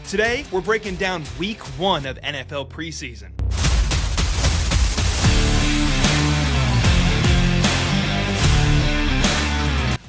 Today, we're breaking down Week 1 of NFL Preseason.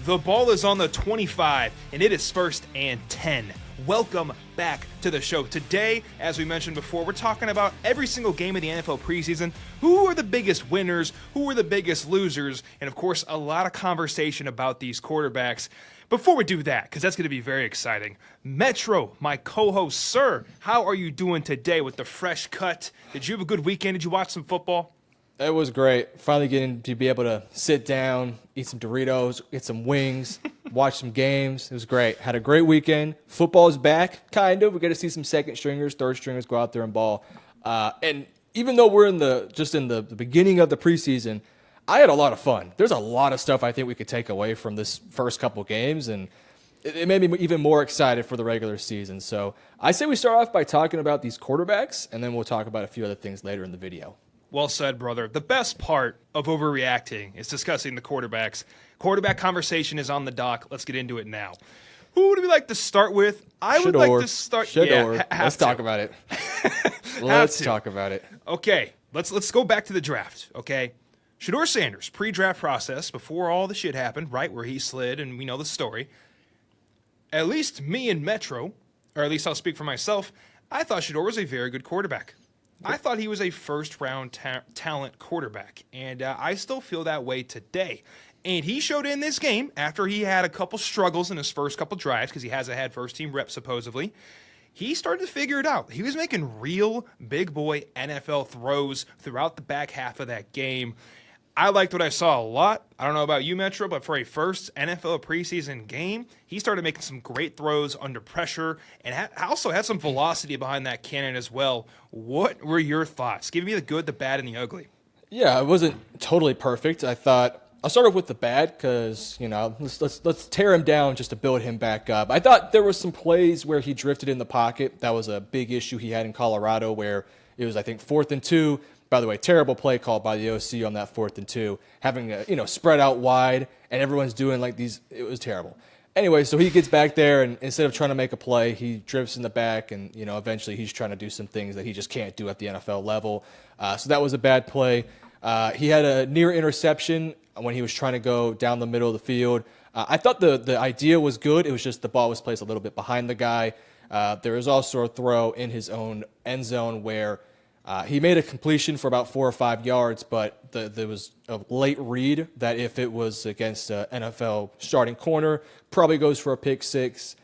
The ball is on the 25, and it is 1st and 10. Welcome back to the show. Today, as we mentioned before, we're talking about every single game of the NFL preseason. Who are the biggest winners? Who are the biggest losers? And of course, a lot of conversation about these quarterbacks. Before we do that, because that's going to be very exciting, Metro, my co-host, sir, how are you doing today with the fresh cut? Did you have a good weekend? Did you watch some football? It was great. Finally getting to be able to sit down, eat some Doritos, get some wings, watch some games. It was great. Had a great weekend. Football is back, kind of. We got to see some second stringers, third stringers go out there and ball. And even though we're in the beginning of the preseason, I had a lot of fun. There's a lot of stuff I think we could take away from this first couple games, and it made me even more excited for the regular season. So I say we start off by talking about these quarterbacks, and then we'll talk about a few other things later in the video. Well said, brother. The best part of overreacting is discussing the quarterbacks. Quarterback conversation is on the dock. Let's get into it now. Who would we like to start with? I would like to start. Let's talk about it. Let's talk about it. Okay, let's go back to the draft. Okay, Shedeur Sanders pre-draft process before all the shit happened, right, where he slid, and we know the story. At least me and Metro, or at least I'll speak for myself, I thought Shedeur was a very good quarterback. I thought he was a first-round talent quarterback, and I still feel that way today. And he showed in this game after he had a couple struggles in his first couple drives because he hasn't had first-team reps, supposedly. He started to figure it out. He was making real big-boy NFL throws throughout the back half of that game. I liked what I saw a lot. I don't know about you, Metro, but for a first NFL preseason game, he started making some great throws under pressure and also had some velocity behind that cannon as well. What were your thoughts? Give me the good, the bad, and the ugly. Yeah, it wasn't totally perfect. I thought I'll start off with the bad because, let's tear him down just to build him back up. I thought there were some plays where he drifted in the pocket. That was a big issue he had in Colorado where it was, I think, 4th and 2. By the way, terrible play call by the OC on that 4th and 2, having spread out wide, and everyone's doing like these. It was terrible. Anyway, so he gets back there, and instead of trying to make a play, he drifts in the back, and eventually he's trying to do some things that he just can't do at the NFL level. So that was a bad play. He had a near interception when he was trying to go down the middle of the field. I thought the idea was good. It was just the ball was placed a little bit behind the guy. There was also a throw in his own end zone where he made a completion for about 4 or 5 yards, but there was a late read that if it was against an NFL starting corner, probably goes for a pick six.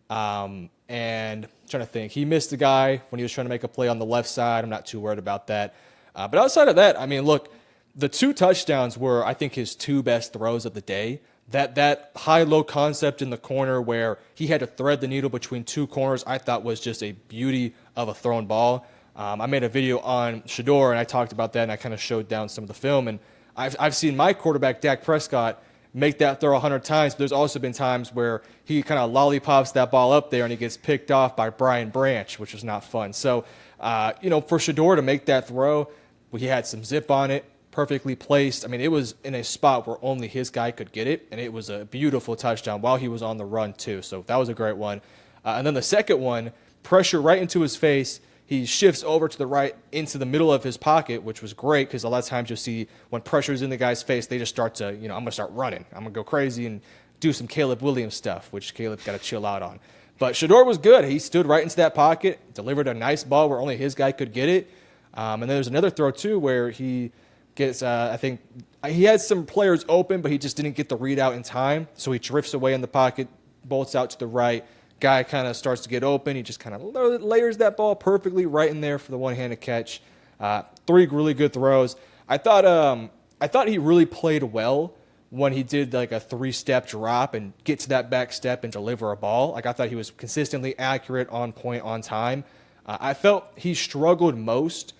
And I'm trying to think, he missed the guy when he was trying to make a play on the left side. I'm not too worried about that. But outside of that, I mean, look, the 2 touchdowns were, I think, his 2 best throws of the day. That high-low concept in the corner where he had to thread the needle between 2 corners, I thought was just a beauty of a thrown ball. I made a video on Shedeur, and I talked about that, and I kind of showed down some of the film. And I've seen my quarterback, Dak Prescott, make that throw 100 times, but there's also been times where he kind of lollipops that ball up there, and he gets picked off by Brian Branch, which was not fun. So, for Shedeur to make that throw, he had some zip on it, perfectly placed. I mean, it was in a spot where only his guy could get it, and it was a beautiful touchdown while he was on the run, too. So that was a great one. And then the second one, pressure right into his face. He shifts over to the right into the middle of his pocket, which was great because a lot of times you'll see when pressure's in the guy's face, they just start to, I'm going to start running. I'm going to go crazy and do some Caleb Williams stuff, which Caleb got to chill out on. But Shedeur was good. He stood right into that pocket, delivered a nice ball where only his guy could get it. And then there's another throw, too, where he gets, I think, he had some players open, but he just didn't get the readout in time. So he drifts away in the pocket, bolts out to the right. Guy kind of starts to get open. He just kind of layers that ball perfectly right in there for the one-handed catch. 3 really good throws. I thought he really played well when he did like a 3-step drop and get to that back step and deliver a ball. Like I thought he was consistently accurate, on point, on time. I felt he struggled most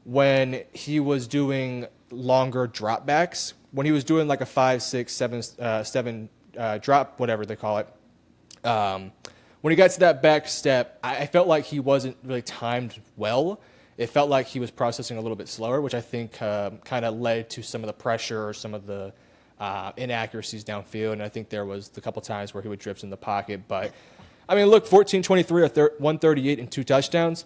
when he was doing longer dropbacks. When he was doing like a 5, 6, 7 drop, whatever they call it. When he got to that back step, I felt like he wasn't really timed well. It felt like he was processing a little bit slower, which I think kind of led to some of the pressure or some of the inaccuracies downfield. And I think there was a couple times where he would drift in the pocket. But I mean, look, 14-23 or 138 and 2 touchdowns.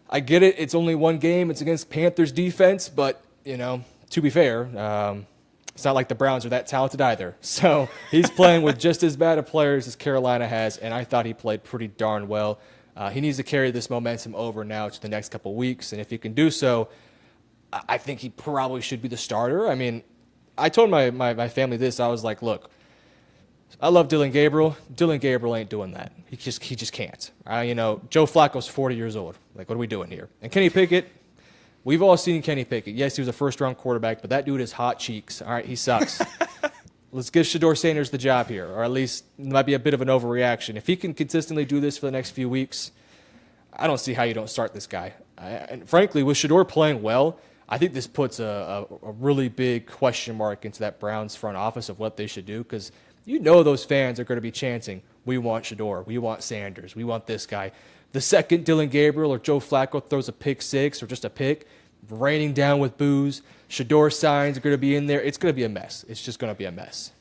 I get it. It's only one game. It's against Panthers defense, but, to be fair, it's not like the Browns are that talented either. So he's playing with just as bad of players as Carolina has, and I thought he played pretty darn well. He needs to carry this momentum over now to the next couple weeks, and if he can do so, I think he probably should be the starter. I mean, I told my family this. I was like, look, I love Dylan Gabriel. Dylan Gabriel ain't doing that. He just can't. Joe Flacco's 40 years old. Like, what are we doing here? And Kenny Pickett, we've all seen Kenny Pickett. Yes, he was a first-round quarterback, but that dude has hot cheeks. All right, he sucks. Let's give Shedeur Sanders the job here, or at least it might be a bit of an overreaction. If he can consistently do this for the next few weeks, I don't see how you don't start this guy. And frankly, with Shedeur playing well, I think this puts a really big question mark into that Browns front office of what they should do, because those fans are going to be chanting, we want Shedeur, we want Sanders, we want this guy. The second Dylan Gabriel or Joe Flacco throws a pick six or just a pick, raining down with boos, Shedeur signs are going to be in there. It's going to be a mess. It's just going to be a mess.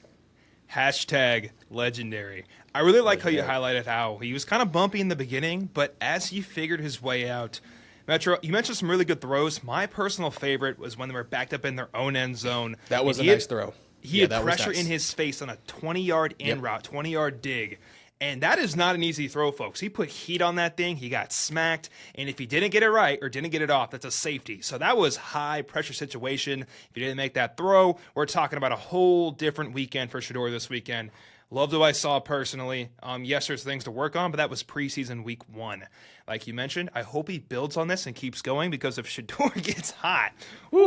Hashtag legendary. I really like how you highlighted how he was kind of bumpy in the beginning, but as he figured his way out, Metro, you mentioned some really good throws. My personal favorite was when they were backed up in their own end zone. That was a nice throw. He had pressure in his face on a 20-yard in route, 20-yard dig. And that is not an easy throw, folks. He put heat on that thing. He got smacked. And if he didn't get it right or didn't get it off, that's a safety. So that was high-pressure situation. If he didn't make that throw, we're talking about a whole different weekend for Shedeur this weekend. Loved what I saw personally. Yes, there's things to work on, but that was preseason week 1. Like you mentioned, I hope he builds on this and keeps going, because if Shedeur gets hot, are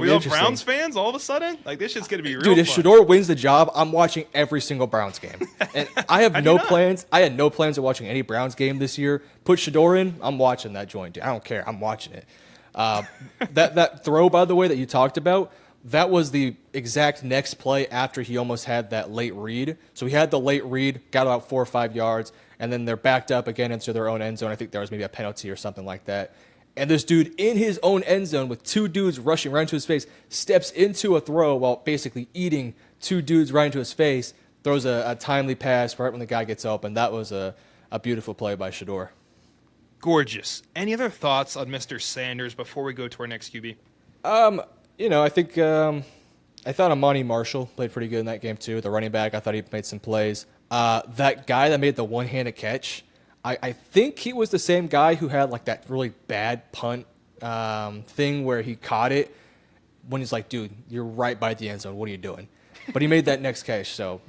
we all Browns fans all of a sudden? Like, this shit's going to be real Dude, if fun. Shedeur wins the job, I'm watching every single Browns game. And I have no plans. I had no plans of watching any Browns game this year. Put Shedeur in, I'm watching that joint, dude. I don't care. I'm watching it. That throw, by the way, that you talked about, that was the exact next play after he almost had that late read. So he had the late read, got about 4 or 5 yards, and then they're backed up again into their own end zone. I think there was maybe a penalty or something like that. And this dude in his own end zone with 2 dudes rushing right into his face steps into a throw while basically eating 2 dudes right into his face, throws a timely pass right when the guy gets open. That was a beautiful play by Shedeur. Gorgeous. Any other thoughts on Mr. Sanders before we go to our next QB? I think I thought Amani Marshall played pretty good in that game too. The running back, I thought he made some plays. That guy that made the one-handed catch, I think he was the same guy who had like that really bad punt thing where he caught it when he's like, dude, you're right by the end zone. What are you doing? But he made that next catch, so,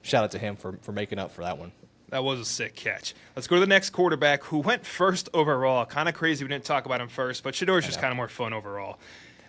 shout out to him for making up for that one. That was a sick catch. Let's go to the next quarterback who went first overall. Kind of crazy we didn't talk about him first, but Shedeur's just kind of more fun overall.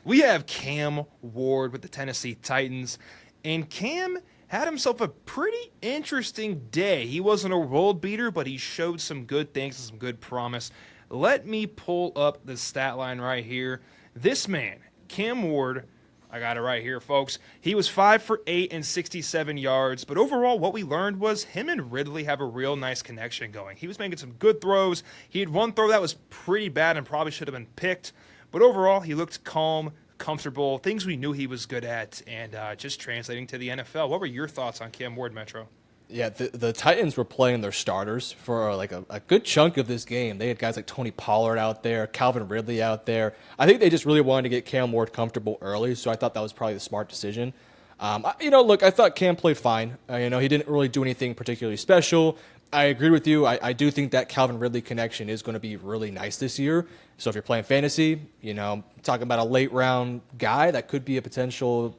We have Cam Ward with the Tennessee Titans, and Cam had himself a pretty interesting day. He wasn't a world beater, but he showed some good things and some good promise. Let me pull up the stat line right here. This man, Cam Ward, I got it right here, folks. He was 5 for 8 and 67 yards, but overall what we learned was him and Ridley have a real nice connection going. He was making some good throws. He had one throw that was pretty bad and probably should have been picked, but overall he looked calm, comfortable, things we knew he was good at, and just translating to the NFL. What were your thoughts on Cam Ward, Metro? Yeah, the Titans were playing their starters for like a good chunk of this game. They had guys like Tony Pollard out there, Calvin Ridley out there. I think they just really wanted to get Cam Ward comfortable early, so I thought that was probably the smart decision. Look, I thought Cam played fine. He didn't really do anything particularly special. I agree with you. I do think that Calvin Ridley connection is going to be really nice this year. So if you're playing fantasy, talking about a late round guy that could be a potential,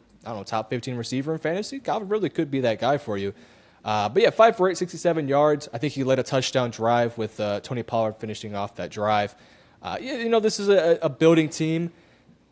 top 15 receiver in fantasy, Calvin Ridley could be that guy for you. But yeah, 5 for 8, 67 yards. I think he led a touchdown drive with Tony Pollard finishing off that drive. This is a building team.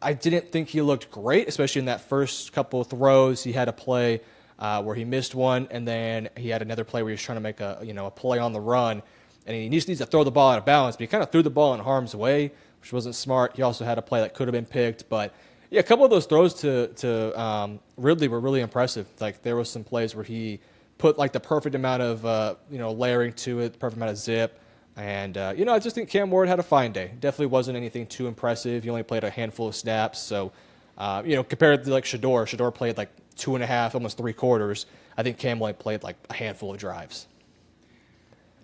I didn't think he looked great, especially in that first couple of throws. He had a play where he missed one, and then he had another play where he was trying to make a play on the run, and he just needs to throw the ball out of bounds. But he kind of threw the ball in harm's way, which wasn't smart. He also had a play that could have been picked, but yeah, a couple of those throws to Ridley were really impressive. Like there was some plays where he put like the perfect amount of layering to it, the perfect amount of zip. And, I just think Cam Ward had a fine day. Definitely wasn't anything too impressive. He only played a handful of snaps. So, compared to like Shedeur played like 2.5, almost 3 quarters. I think Cam only played like a handful of drives.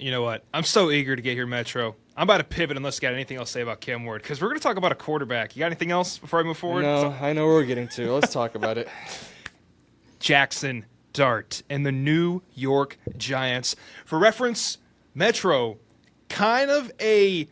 You know what? I'm so eager to get here, Metro. I'm about to pivot unless you got anything else to say about Cam Ward, because we're going to talk about a quarterback. You got anything else before I move forward? No, I know where we're getting to. Let's talk about it. Jackson Dart and the New York Giants. For reference, Metro, kind of a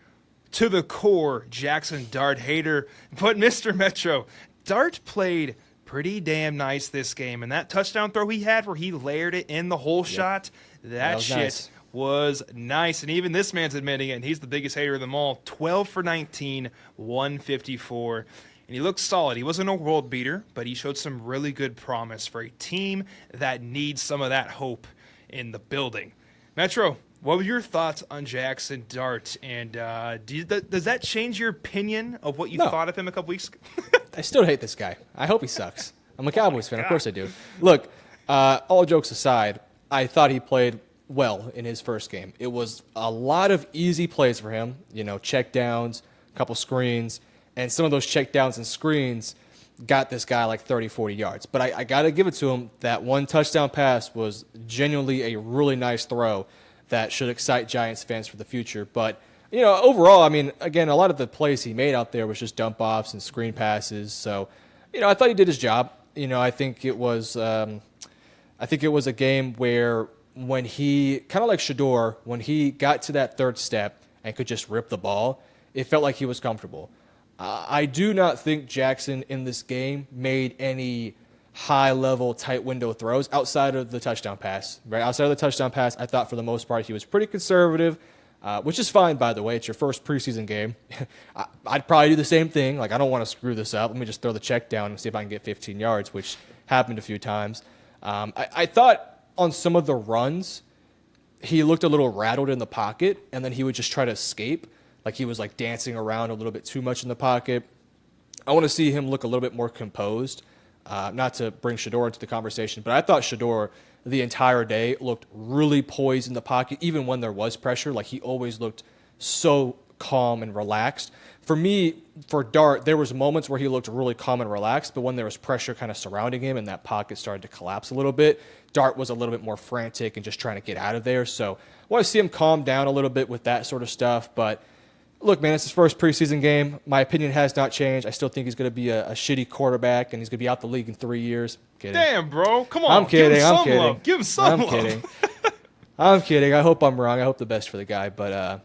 to the core Jackson Dart hater, but Mr. Metro, Dart played pretty damn nice this game, and that touchdown throw he had where he layered it in the hole shot, that was shit nice. was nice. And even this man's admitting it, and he's the biggest hater of them all. 12 for 19, 154. And he looked solid. He wasn't a world beater, but he showed some really good promise for a team that needs some of that hope in the building. Metro, what were your thoughts on Jackson Dart? And does that change your opinion of what you thought of him a couple weeks ago? I still hate this guy. I hope he sucks. I'm a Cowboys fan. Of course I do. Look, all jokes aside, I thought he played well in his first game. It was a lot of easy plays for him, check downs, a couple screens, and some of those check downs and screens got this guy like 30, 40 yards. But I got to give it to him. That one touchdown pass was genuinely a really nice throw that should excite Giants fans for the future. But, overall, I mean, again, a lot of the plays he made out there was just dump offs and screen passes. So, I thought he did his job. I think it was a game where when he, kind of like Shador, when he got to that third step and could just rip the ball, it felt like he was comfortable. I do not think Jackson in this game made any high-level, tight window throws outside of the touchdown pass. Right outside of the touchdown pass, I thought for the most part he was pretty conservative, which is fine, by the way. It's your first preseason game. I'd probably do the same thing. Like, I don't want to screw this up. Let me just throw the check down and see if I can get 15 yards, which happened a few times. I thought on some of the runs, he looked a little rattled in the pocket, and then he would just try to escape. Like he was like dancing around a little bit too much in the pocket. I want to see him look a little bit more composed. Not to bring Shador into the conversation, but I thought Shador the entire day looked really poised in the pocket, even when there was pressure. Like he always looked so calm and relaxed. For me, for Dart, there was moments where he looked really calm and relaxed, but when there was pressure kind of surrounding him and that pocket started to collapse a little bit, Dart was a little bit more frantic and just trying to get out of there. So I want to see him calm down a little bit with that sort of stuff, but look, man, it's his first preseason game. My opinion has not changed. I still think he's going to be a shitty quarterback, and he's going to be out the league in 3 years. Kidding. Damn, bro. Come on. I'm kidding. Give him I'm some kidding. love. Give him some love. Kidding. I'm kidding. I hope I'm wrong. I hope the best for the guy. But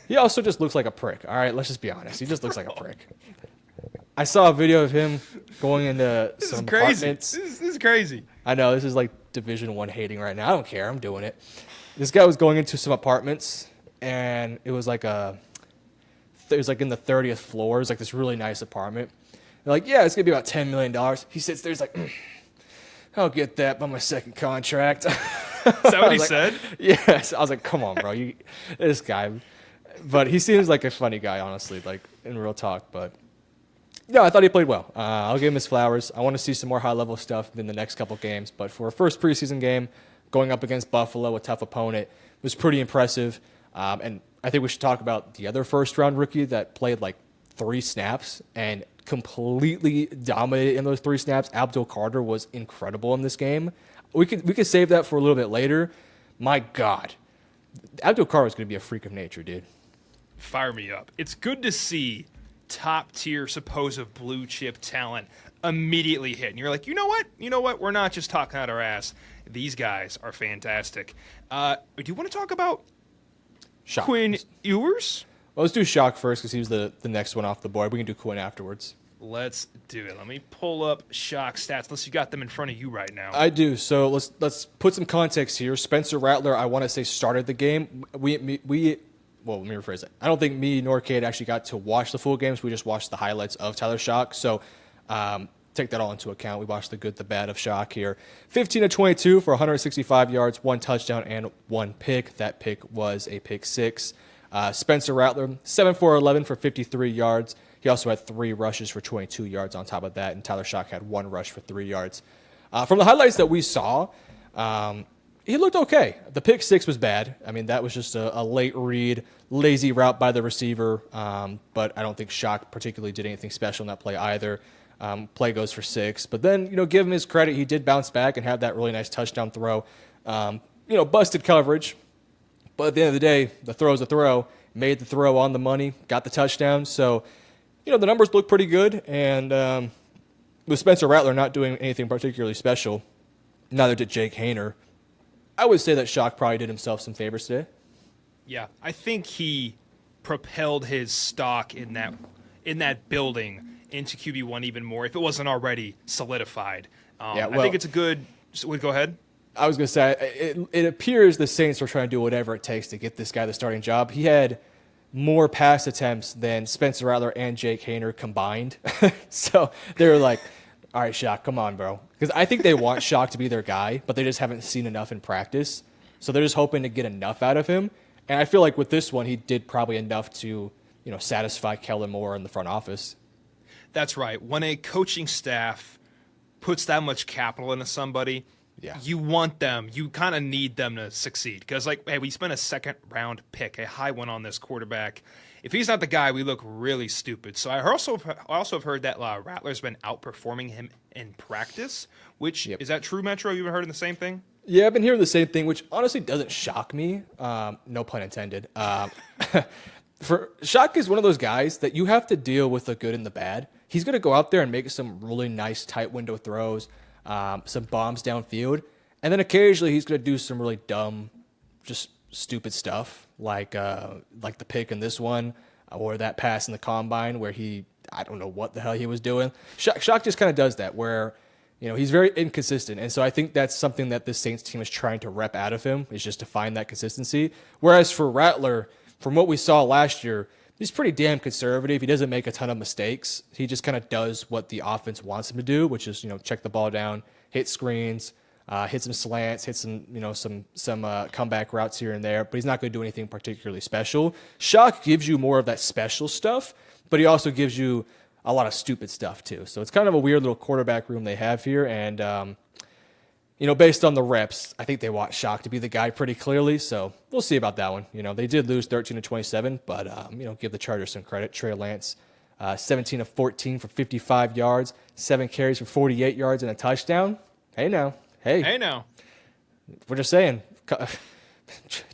he also just looks like a prick. All right, let's just be honest. He just looks like a prick. I saw a video of him going into some apartments. This is crazy. I know. This is like Division I hating right now. I don't care. I'm doing it. This guy was going into some apartments, and it was like in the 30th floor. It was like this really nice apartment. They're like, yeah, it's going to be about $10 million. He sits there. He's like, I'll get that by my second contract. Is that what he said? Yes. I was like, come on, bro. This guy. But he seems like a funny guy, honestly, like in real talk. But yeah, I thought he played well. I'll give him his flowers. I want to see some more high-level stuff in the next couple games. But for a first preseason game, going up against Buffalo, a tough opponent, was pretty impressive. And I think we should talk about the other first-round rookie that played like 3 snaps and completely dominated in those 3 snaps. Abdul Carter was incredible in this game. We could save that for a little bit later. My God, Abdul Carter is going to be a freak of nature, dude. Fire me up. It's good to see top-tier supposed blue-chip talent immediately hit. And you're like, you know what? We're not just talking out our ass. These guys are fantastic. Do you want to talk about Shock. Quinn Ewers? Well, let's do Shock first because he was the next one off the board. We can do Quinn afterwards. Let's do it. Let me pull up Shock stats, unless you got them in front of you right now. I do. So let's put some context here. Spencer Rattler, I want to say, started the game. Well, let me rephrase it. I don't think me nor Cade actually got to watch the full games. We just watched the highlights of Tyler Shock. So take that all into account. We watched the good, the bad of Shock here. 15 of 22 for 165 yards, 1 touchdown, and 1 pick. That pick was a pick 6. Spencer Rattler, 7 for 11 for 53 yards. He also had 3 rushes for 22 yards on top of that, and Tyler Shock had 1 rush for 3 yards. From the highlights that we saw, he looked okay. The pick 6 was bad. I mean, that was just a late read, lazy route by the receiver, but I don't think Shock particularly did anything special in that play either. Play goes for 6. But then, give him his credit. He did bounce back and have that really nice touchdown throw. Busted coverage, But at the end of the day, the throw's a throw. Made the throw on the money, got the touchdown. So, the numbers look pretty good. And with Spencer Rattler not doing anything particularly special, neither did Jake Haener. I would say that Shock probably did himself some favors today. Yeah, I think he propelled his stock in that building into QB1 even more if it wasn't already solidified. I think it's a good. Go ahead. I was going to say, it appears the Saints were trying to do whatever it takes to get this guy the starting job. He had more pass attempts than Spencer Rattler and Jake Haener combined. So they were like, all right, Shock, come on, bro. Because I think they want Shock to be their guy, but they just haven't seen enough in practice. So they're just hoping to get enough out of him. And I feel like with this one, he did probably enough to, satisfy Kellen Moore in the front office. That's right. When a coaching staff puts that much capital into somebody, you want them, you kind of need them to succeed. Because, hey, we spent a second-round pick, a high one on this quarterback. If he's not the guy, we look really stupid. So I also have heard that Rattler's been outperforming him in practice, which, is that true, Metro? You've been hearing the same thing? Yeah, I've been hearing the same thing, which honestly doesn't shock me. No pun intended. Shock is one of those guys that you have to deal with the good and the bad. He's going to go out there and make some really nice tight window throws, some bombs downfield, and then occasionally he's going to do some really dumb, just stupid stuff, like the pick in this one, or that pass in the combine where I don't know what the hell he was doing. Shock just kind of does that, where he's very inconsistent, and so I think that's something that this Saints team is trying to rep out of him, is just to find that consistency. Whereas for Rattler, from what we saw last year, he's pretty damn conservative. He doesn't make a ton of mistakes. He just kind of does what the offense wants him to do, which is, check the ball down, hit screens, hit some slants, hit some comeback routes here and there, but he's not going to do anything particularly special. Shock gives you more of that special stuff, but he also gives you a lot of stupid stuff too. So it's kind of a weird little quarterback room they have here, and based on the reps, I think they want Shock to be the guy pretty clearly, so we'll see about that one. They did lose 13-27, but, give the Chargers some credit. Trey Lance, 17 of 14 for 55 yards, 7 carries for 48 yards and a touchdown. Hey now. We're just saying.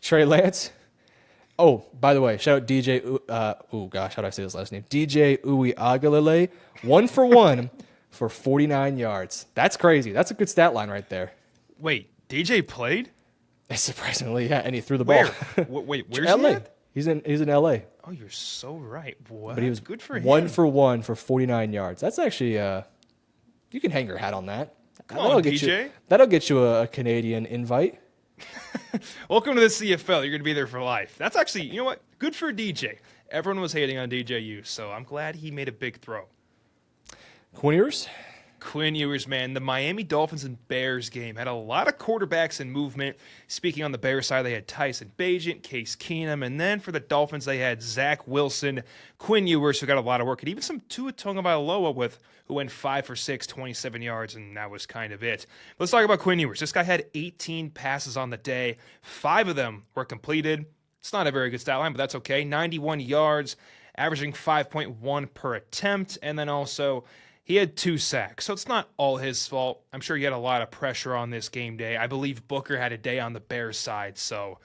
Trey Lance. Oh, by the way, shout out DJ, how do I say his last name? DJ Uiagalelei, 1 for 1 for 49 yards. That's crazy. That's a good stat line right there. Wait, DJ played? Surprisingly, yeah, and he threw the ball. Wait, where's LA. he at? He's in LA. Oh, you're so right. What? But he was good for him. 1 for 1 for 49 yards. That's actually you can hang your hat on that. That'll get DJ. That'll get you a Canadian invite. Welcome to the CFL. You're going to be there for life. That's actually, you know what? Good for DJ. Everyone was hating on DJU, so I'm glad he made a big throw. Quinn Ewers, man. The Miami Dolphins and Bears game had a lot of quarterbacks in movement. Speaking on the Bears side, they had Tyson Bagent, Case Keenum, and then for the Dolphins, they had Zach Wilson, Quinn Ewers, who got a lot of work, and even some Tua Tagovailoa who went 5 for 6, 27 yards, and that was kind of it. Let's talk about Quinn Ewers. This guy had 18 passes on the day. 5 of them were completed. It's not a very good stat line, but that's okay. 91 yards, averaging 5.1 per attempt, and then also he had 2 sacks, so it's not all his fault. I'm sure he had a lot of pressure on this game day. I believe Booker had a day on the Bears side, so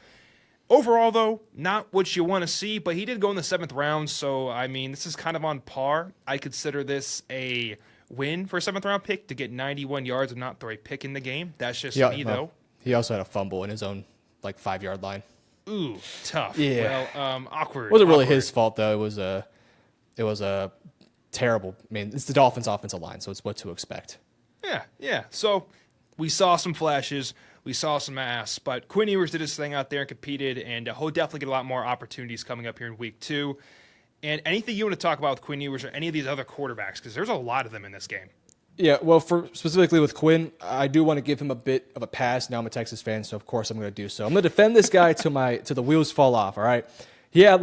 overall, though, not what you want to see, but he did go in the 7th round, so, this is kind of on par. I consider this a win for a 7th-round pick to get 91 yards and not throw a pick in the game. That's just me, though. He also had a fumble in his own, 5-yard line. Ooh, tough. Yeah. Well, awkward. It wasn't really his fault, though. It was a terrible. It's the Dolphins' offensive line, so it's what to expect. Yeah. So we saw some flashes. We saw some ass, but Quinn Ewers did his thing out there and competed, and he'll definitely get a lot more opportunities coming up here in week 2. And anything you want to talk about with Quinn Ewers or any of these other quarterbacks, because there's a lot of them in this game. Yeah, well, specifically with Quinn, I do want to give him a bit of a pass. Now I'm a Texas fan, so of course I'm going to do so. I'm going to defend this guy till the wheels fall off, all right? He had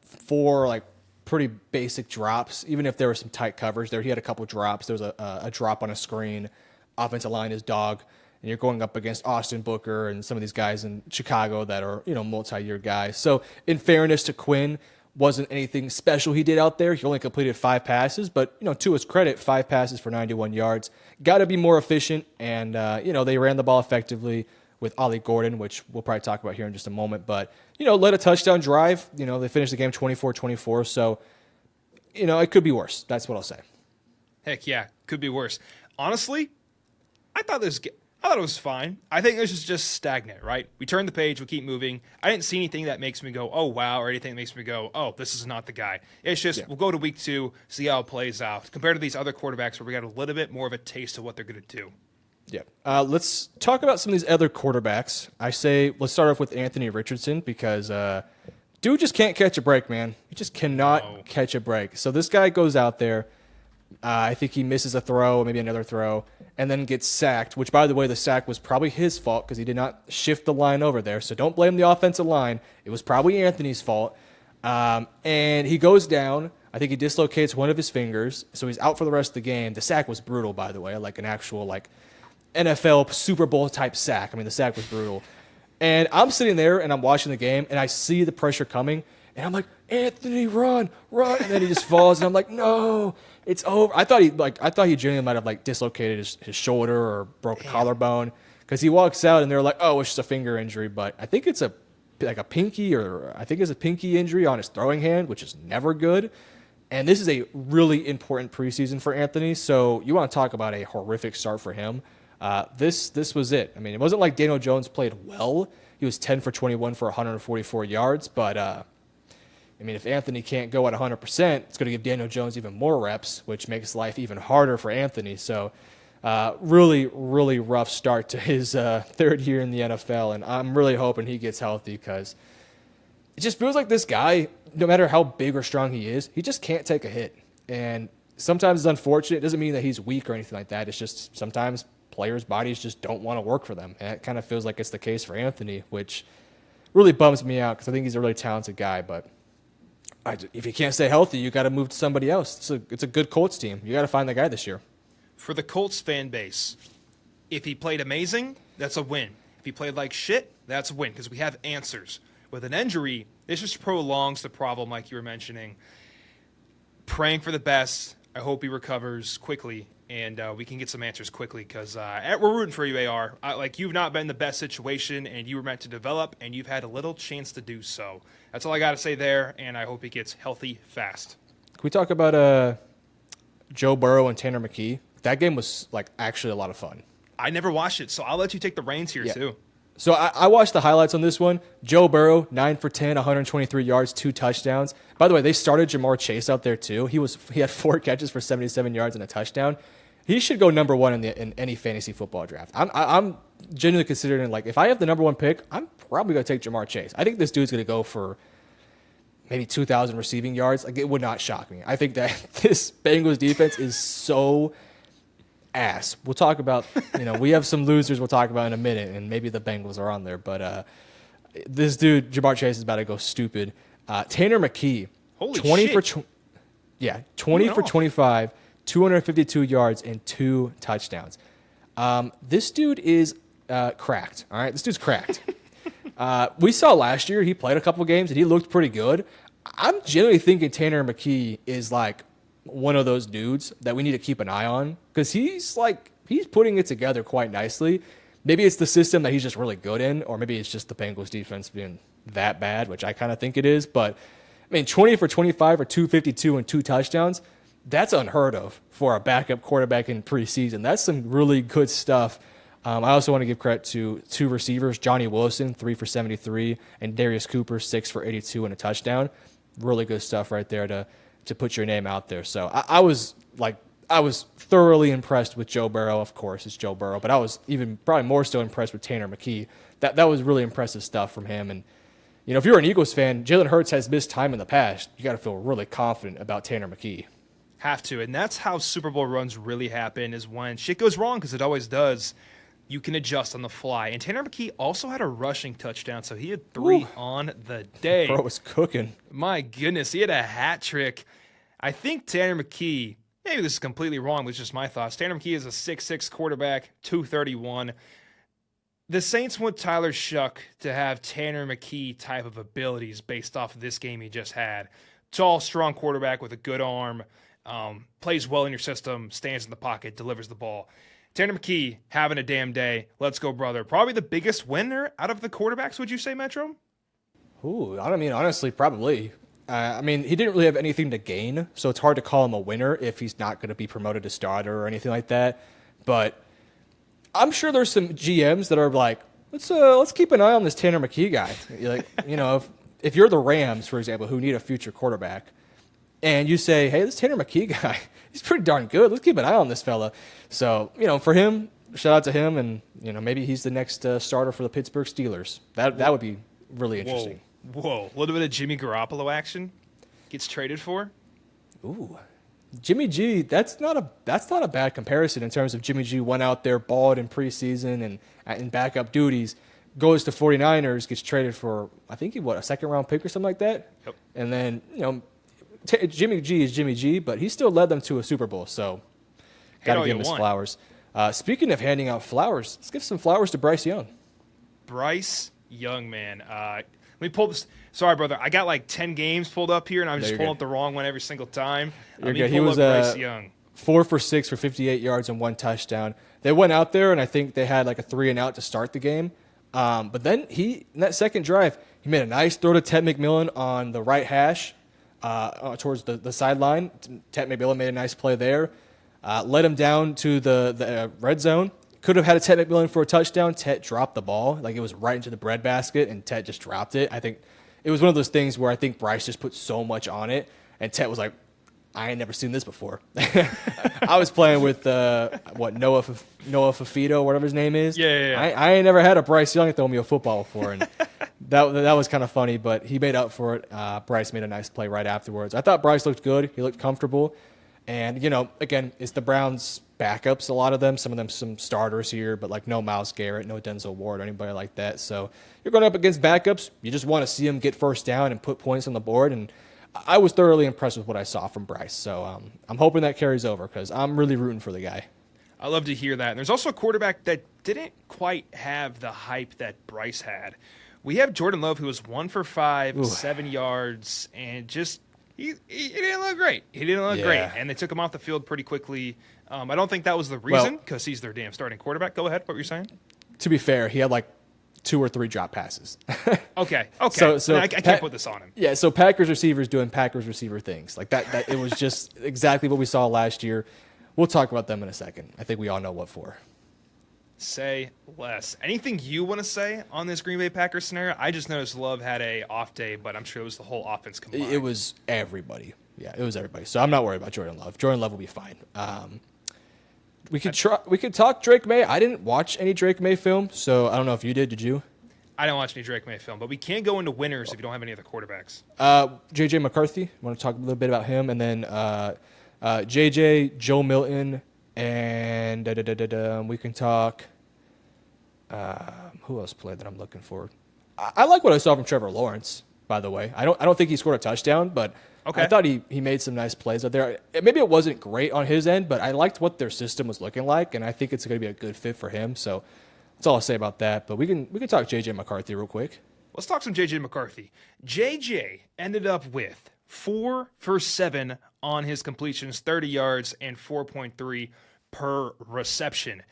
4 pretty basic drops, even if there was some tight coverage there. He had a couple drops. There was a drop on a screen. Offensive line is dog. And you're going up against Austin Booker and some of these guys in Chicago that are, multi-year guys. So in fairness to Quinn, wasn't anything special he did out there. He only completed 5 passes, but, to his credit, 5 passes for 91 yards. Got to be more efficient, and, they ran the ball effectively with Ollie Gordon, which we'll probably talk about here in just a moment. But, led a touchdown drive. They finished the game 24-24. So, it could be worse. That's what I'll say. Heck yeah, could be worse. Honestly, I thought it was fine. I think this is just stagnant, right? We turn the page, we keep moving. I didn't see anything that makes me go, oh, wow, or anything that makes me go, oh, this is not the guy. It's just, We'll go to week 2, see how it plays out, compared to these other quarterbacks where we got a little bit more of a taste of what they're going to do. Yeah. Let's talk about some of these other quarterbacks. I say let's start off with Anthony Richardson because dude just can't catch a break, man. He just cannot catch a break. So this guy goes out there. I think he misses a throw, maybe another throw, and then gets sacked, which, by the way, the sack was probably his fault because he did not shift the line over there. So don't blame the offensive line. It was probably Anthony's fault. And he goes down. I think he dislocates one of his fingers, so he's out for the rest of the game. The sack was brutal, by the way, like an actual NFL Super Bowl type sack. I mean, the sack was brutal. And I'm sitting there, and I'm watching the game, and I see the pressure coming, and I'm like, Anthony, run. And then he just falls, and I'm like, no. It's over. I thought he genuinely might have dislocated his shoulder or broke a collarbone because he walks out and they're like, oh, it's just a finger injury. But I think it's a pinky it's a pinky injury on his throwing hand, which is never good. And this is a really important preseason for Anthony. So you want to talk about a horrific start for him. This was it. I mean, it wasn't like Daniel Jones played well. He was 10 for 21 for 144 yards, but if Anthony can't go at 100%, it's going to give Daniel Jones even more reps, which makes life even harder for Anthony. So really, really rough start to his third year in the NFL, and I'm really hoping he gets healthy because it just feels like this guy, no matter how big or strong he is, he just can't take a hit. And sometimes it's unfortunate. It doesn't mean that he's weak or anything like that. It's just sometimes players' bodies just don't want to work for them, and it kind of feels like it's the case for Anthony, which really bums me out because I think he's a really talented guy, but if you can't stay healthy, you got to move to somebody else. It's a good Colts team. You got to find that guy this year. For the Colts fan base, if he played amazing, that's a win. If he played like shit, that's a win because we have answers. With an injury, this just prolongs the problem, like you were mentioning. Praying for the best. I hope he recovers quickly and we can get some answers quickly because we're rooting for you, AR. You've not been in the best situation and you were meant to develop and you've had a little chance to do so. That's all I got to say there, and I hope he gets healthy fast. Can we talk about Joe Burrow and Tanner McKee? That game was actually a lot of fun. I never watched it, so I'll let you take the reins here too. So I watched the highlights on this one. Joe Burrow, 9 for 10, 123 yards, 2 touchdowns. By the way, they started Jamar Chase out there too. He had 4 catches for 77 yards and a touchdown. He should go number 1 in any fantasy football draft. I'm genuinely considering if I have the number 1 pick, I'm probably going to take Jamar Chase. I think this dude's going to go for maybe 2,000 receiving yards. It would not shock me. I think that this Bengals defense is so ass. We'll talk about, we have some losers we'll talk about in a minute, and maybe the Bengals are on there. But this dude, Jamar Chase, is about to go stupid. Tanner McKee, Holy 20 shit. for 20 for 25, 252 yards, and 2 touchdowns. This dude is cracked. All right, this dude's cracked. We saw last year he played a couple games and he looked pretty good. I'm genuinely thinking Tanner McKee is one of those dudes that we need to keep an eye on because he's putting it together quite nicely. Maybe it's the system that he's just really good in, or maybe it's just the Bengals defense being that bad, which I kind of think it is. But 20 for 25 or 252 and 2 touchdowns, that's unheard of for a backup quarterback in preseason. That's some really good stuff. I also want to give credit to 2 receivers, Johnny Wilson, 3 for 73, and Darius Cooper, 6 for 82 and a touchdown. Really good stuff right there to put your name out there. So I was thoroughly impressed with Joe Burrow. Of course, it's Joe Burrow, but I was even probably more so impressed with Tanner McKee. That was really impressive stuff from him. And if you're an Eagles fan, Jalen Hurts has missed time in the past. You got to feel really confident about Tanner McKee. Have to, and that's how Super Bowl runs really happen, is when shit goes wrong, because it always does. You can adjust on the fly. And Tanner McKee also had a rushing touchdown, so he had 3 on the day. Bro was cooking. My goodness, he had a hat trick. I think Tanner McKee, maybe this is completely wrong, but it's just my thoughts. Tanner McKee is a 6'6 quarterback, 231. The Saints want Tyler Shuck to have Tanner McKee type of abilities based off of this game he just had. Tall, strong quarterback with a good arm, plays well in your system, stands in the pocket, delivers the ball. Tanner McKee having a damn day. Let's go, brother. Probably the biggest winner out of the quarterbacks, would you say, Metro? Ooh, I mean, honestly, probably. I mean, he didn't really have anything to gain, so it's hard to call him a winner if he's not going to be promoted to starter or anything like that. But I'm sure there's some GMs that are like, let's keep an eye on this Tanner McKee guy. Like, if you're the Rams, for example, who need a future quarterback, and you say, hey, this Tanner McKee guy, he's pretty darn good. Let's keep an eye on this fella. So, for him, shout out to him, and maybe he's the next starter for the Pittsburgh Steelers. That would be really interesting. Whoa, a little bit of Jimmy Garoppolo action gets traded for. Ooh, Jimmy G. That's not a bad comparison in terms of Jimmy G went out there, balled in preseason and in backup duties, goes to 49ers, gets traded for I think a second round pick or something like that. Yep. And then Jimmy G is Jimmy G, but he still led them to a Super Bowl. So gotta give him his flowers. Speaking of handing out flowers, let's give some flowers to Bryce Young. Bryce Young, man. Let me pull this. Sorry, brother. I got like 10 games pulled up here, and I'm just pulling up the wrong one every single time. You're good. He was Bryce Young. 4 for 6 for 58 yards and 1 touchdown. They went out there, and I think they had like a 3-and-out to start the game. But then in that second drive, he made a nice throw to Ted McMillan on the right hash towards the sideline. Ted McMillan made a nice play there. Led him down to the red zone. Could have had a Ted McMillan for a touchdown. Ted dropped the ball. Like, it was right into the breadbasket, and Ted just dropped it. I think it was one of those things where I think Bryce just put so much on it, and Ted was like, I ain't never seen this before. I was playing with, Noah Fafito, whatever his name is. Yeah. I ain't never had a Bryce Young throw me a football before, and that was kind of funny, but he made up for it. Bryce made a nice play right afterwards. I thought Bryce looked good. He looked comfortable. And, again, it's the Browns' backups, a lot of them. Some of them some starters here, but, like, no Myles Garrett, no Denzel Ward, or anybody like that. So you're going up against backups. You just want to see them get first down and put points on the board. And I was thoroughly impressed with what I saw from Bryce. So I'm hoping that carries over because I'm really rooting for the guy. I love to hear that. And there's also a quarterback that didn't quite have the hype that Bryce had. We have Jordan Love, who was 1 for 5, 7 yards, and just he didn't look great. He didn't look great, and they took him off the field pretty quickly. I don't think that was the reason because he's their damn starting quarterback. Go ahead. What were you saying? To be fair, he had like 2 or 3 drop passes. Okay. So I can't put this on him. Yeah, so Packers receivers doing Packers receiver things. Like that it was just exactly what we saw last year. We'll talk about them in a second. I think we all know what for. Say less. Anything you want to say on this Green Bay Packers scenario? I just noticed Love had a off day, but I'm sure it was the whole offense combined. It was everybody. Yeah, it was everybody. So I'm not worried about Jordan Love. Jordan Love will be fine. We could talk Drake May. I didn't watch any Drake May film, so I don't know if you did. Did you? I didn't watch any Drake May film, but we can't go into winners if you don't have any other quarterbacks. J.J. McCarthy. Want to talk a little bit about him, and then J.J., Joe Milton, and we can talk. Who else played that I'm looking for? I like what I saw from Trevor Lawrence. By the way, I don't think he scored a touchdown, but I thought he made some nice plays out there. Maybe it wasn't great on his end, but I liked what their system was looking like, and I think it's going to be a good fit for him. So that's all I'll say about that. But we can talk J.J. McCarthy real quick. Let's talk some J.J. McCarthy. J.J. ended up with 4 for 7 on his completions, 30 yards, and 4.3 per reception.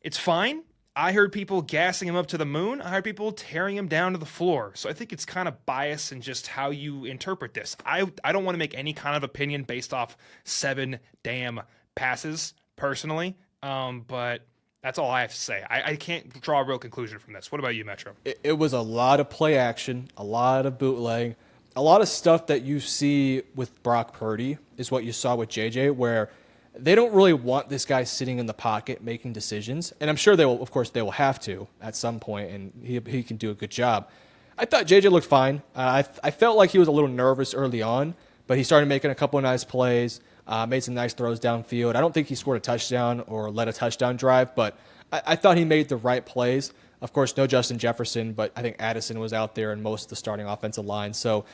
It's fine. I heard people gassing him up to the moon. I heard people tearing him down to the floor. So I think it's kind of biased in just how you interpret this. I don't want to make any kind of opinion based off 7 damn passes, personally. But that's all I have to say. I can't draw a real conclusion from this. What about you, Metro? It was a lot of play action, a lot of bootleg, a lot of stuff that you see with Brock Purdy is what you saw with JJ, where they don't really want this guy sitting in the pocket making decisions. And I'm sure they will have to at some point, and he can do a good job. I thought JJ looked fine. I felt like he was a little nervous early on, but he started making a couple of nice plays, made some nice throws downfield. I don't think he scored a touchdown or led a touchdown drive, but I thought he made the right plays. Of course, no Justin Jefferson, but I think Addison was out there in most of the starting offensive line. So,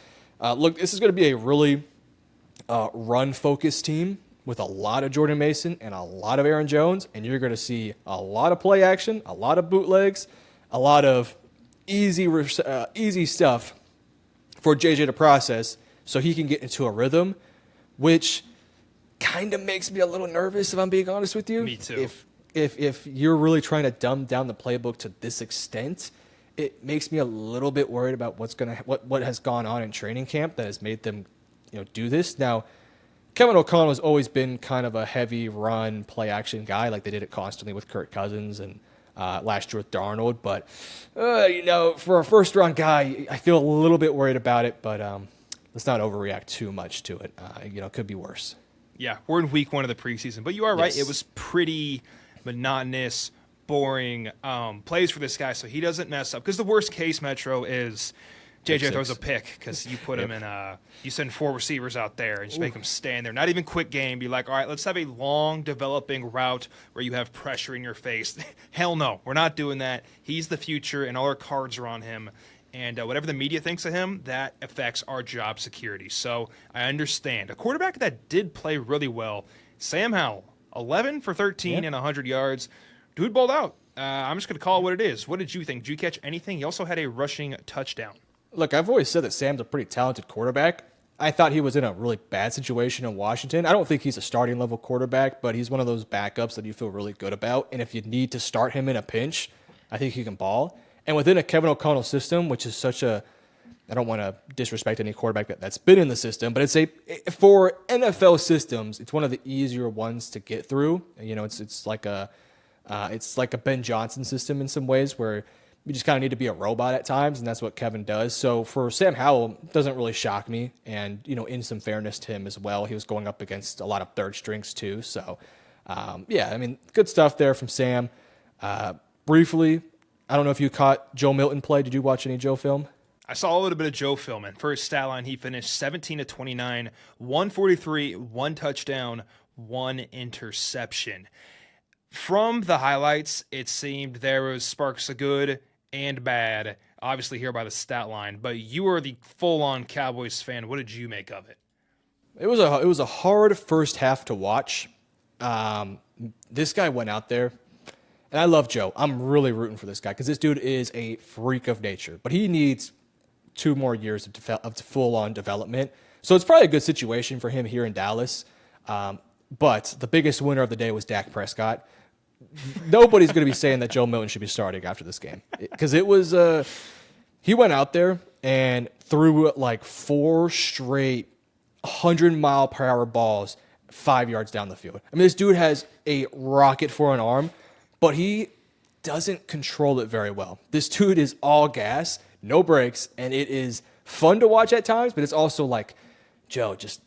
look, this is going to be a really run-focused team with a lot of Jordan Mason and a lot of Aaron Jones, and you're going to see a lot of play action, a lot of bootlegs, a lot of easy stuff for JJ to process so he can get into a rhythm, which kind of makes me a little nervous, if I'm being honest with you. Me too. if you're really trying to dumb down the playbook to this extent, it makes me a little bit worried about what has gone on in training camp that has made them, do this. Now, Kevin O'Connell has always been kind of a heavy run play action guy, like they did it constantly with Kirk Cousins and last year with Darnold. But for a first round guy, I feel a little bit worried about it. But let's not overreact too much to it. It could be worse. Yeah, we're in week 1 of the preseason, but you are right. Yes. It was pretty monotonous, boring plays for this guy, so he doesn't mess up. Because the worst case, Metro, is JJ throws a pick because you put him in you send 4 receivers out there and just make him stand there. Not even quick game. Be like, all right, let's have a long developing route where you have pressure in your face. Hell no, we're not doing that. He's the future, and all our cards are on him. And whatever the media thinks of him, that affects our job security. So I understand. A quarterback that did play really well, Sam Howell, 11 for 13 and 100 yards. Dude balled out. I'm just going to call it what it is. What did you think? Did you catch anything? He also had a rushing touchdown. Look, I've always said that Sam's a pretty talented quarterback. I thought he was in a really bad situation in Washington. I don't think he's a starting level quarterback, but he's one of those backups that you feel really good about. And if you need to start him in a pinch, I think he can ball. And within a Kevin O'Connell system, which is I don't want to disrespect any quarterback that's been in the system, but for NFL systems, it's one of the easier ones to get through. It's like a Ben Johnson system in some ways where you just kind of need to be a robot at times, and that's what Kevin does. So for Sam Howell, it doesn't really shock me. And, in some fairness to him as well, he was going up against a lot of third strings too. So, good stuff there from Sam. Briefly, I don't know if you caught Joe Milton play. Did you watch any Joe film? I saw a little bit of Joe film, and for his stat line, he finished 17 to 29, 143, 1 touchdown, 1 interception. From the highlights, it seemed there was sparks of good and bad, obviously here by the stat line, but you are the full-on Cowboys fan. What did you make of it? It was a hard first half to watch. This guy went out there, and I love Joe. I'm really rooting for this guy because this dude is a freak of nature, but he needs 2 more years of full-on development. So it's probably a good situation for him here in Dallas. But the biggest winner of the day was Dak Prescott. Nobody's going to be saying that Joe Milton should be starting after this game because he went out there and threw like 4 straight 100-mile-per-hour balls 5 yards down the field. I mean, this dude has a rocket for an arm, but he doesn't control it very well. This dude is all gas, no brakes, and it is fun to watch at times, but it's also like, Joe, just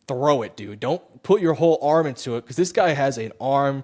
throw it, dude. Don't put your whole arm into it because this guy has an arm.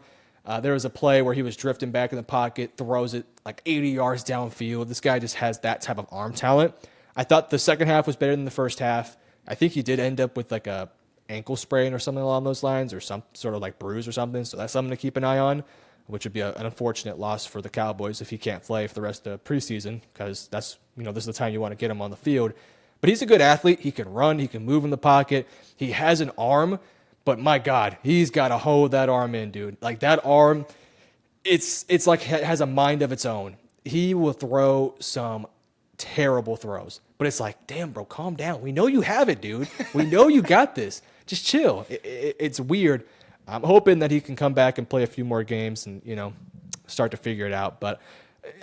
There was a play where he was drifting back in the pocket, throws it like 80 yards downfield. This guy just has that type of arm talent. I thought the second half was better than the first half. I think he did end up with like a ankle sprain or something along those lines or some sort of like bruise or something. So that's something to keep an eye on, which would be an unfortunate loss for the Cowboys if he can't play for the rest of the preseason because this is the time you want to get him on the field. But he's a good athlete. He can run. He can move in the pocket. He has an arm, but my God, he's got to hold that arm in, dude. Like that arm, it's like it has a mind of its own. He will throw some terrible throws, but it's like, damn, bro, calm down. We know you have it, dude. We know you got this. Just chill. It's weird. I'm hoping that he can come back and play a few more games and, start to figure it out. But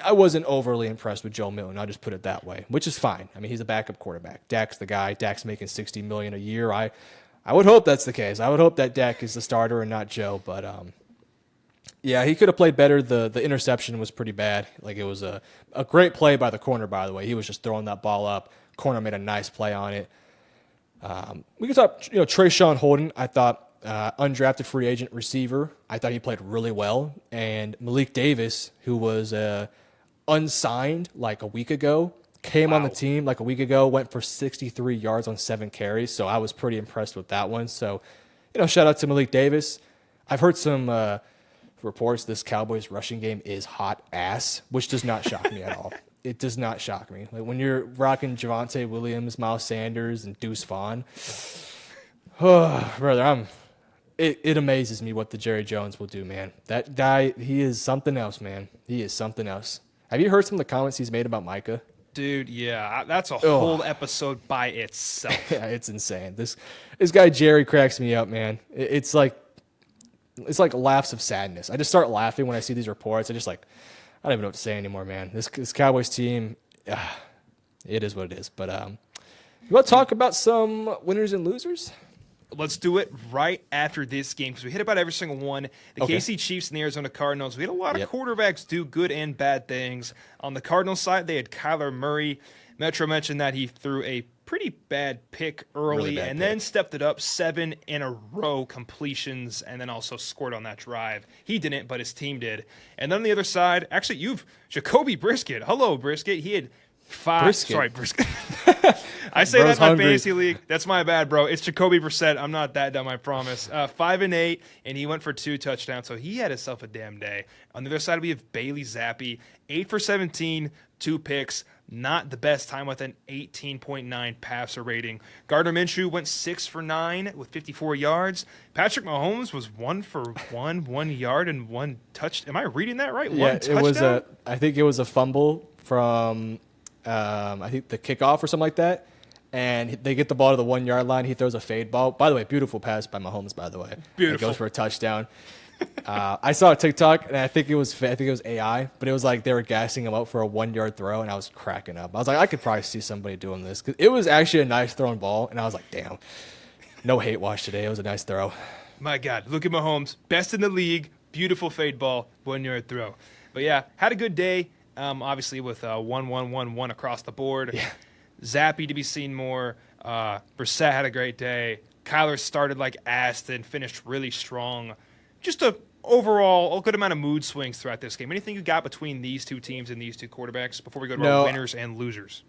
I wasn't overly impressed with Joe Milton. I'll just put it that way, which is fine. I mean, he's a backup quarterback. Dak's the guy. Dak's making $60 million a year. I would hope that's the case. I would hope that Dak is the starter and not Joe. But yeah, he could have played better. The interception was pretty bad. Like it was a great play by the corner, by the way. He was just throwing that ball up. Corner made a nice play on it. We can talk, Trayshawn Holden. I thought undrafted free agent receiver. I thought he played really well. And Malik Davis, who was unsigned like a week ago, came on the team like a week ago, went for 63 yards on 7 carries. So I was pretty impressed with that one. So, shout out to Malik Davis. I've heard some reports this Cowboys rushing game is hot ass, which does not shock me at all. It does not shock me. Like when you're rocking Javonte Williams, Miles Sanders, and Deuce Vaughn, brother, it amazes me what the Jerry Jones will do, man. That guy, he is something else, man. He is something else. Have you heard some of the comments he's made about Micah? Dude, yeah, that's a whole episode by itself. Yeah, it's insane. This guy Jerry cracks me up, man. It's like it's like laughs of sadness. I just start laughing when I see these reports. I don't even know what to say anymore, man. This Cowboys team, it is what it is. But you want to talk about some winners and losers? Let's do it right after this game because we hit about every single one. The KC Chiefs and the Arizona Cardinals. We had a lot of quarterbacks do good and bad things. On the Cardinals side, they had Kyler Murray. Metro mentioned that he threw a pretty bad pick early then stepped it up 7 in a row completions and then also scored on that drive. He didn't, but his team did. And then on the other side, actually, Jacoby Brisket. Hello, Brisket. He had 5. Brisket. Sorry, Brisket. I say that in my fantasy league. That's my bad, bro. It's Jacoby Brissett. I'm not that dumb, I promise. 5 and 8, and he went for 2 touchdowns, so he had himself a damn day. On the other side, we have Bailey Zappi, 8 for 17, 2 picks. Not the best time with an 18.9 passer rating. Gardner Minshew went 6 for 9 with 54 yards. Patrick Mahomes was 1 for 1 yard and 1 touch. Am I reading that right? Yeah, one touchdown? I think it was a fumble from I think the kickoff or something like that. And they get the ball to the 1 yard line. He throws a fade ball. By the way, beautiful pass by Mahomes. By the way, beautiful. It goes for a touchdown. I saw a TikTok, and I think it was AI, but it was like they were gassing him up for a 1 yard throw, and I was cracking up. I was like, I could probably see somebody doing this because it was actually a nice thrown ball, and I was like, damn, no hate watch today. It was a nice throw. My God, look at Mahomes, best in the league, beautiful fade ball, 1 yard throw. But yeah, had a good day. Obviously with 1-1-1-1 across the board. Yeah. Zappy to be seen more. Brissett had a great day. Kyler started like Aston, finished really strong. Just a good amount of mood swings throughout this game. Anything you got between these two teams and these two quarterbacks before we go to our winners and losers?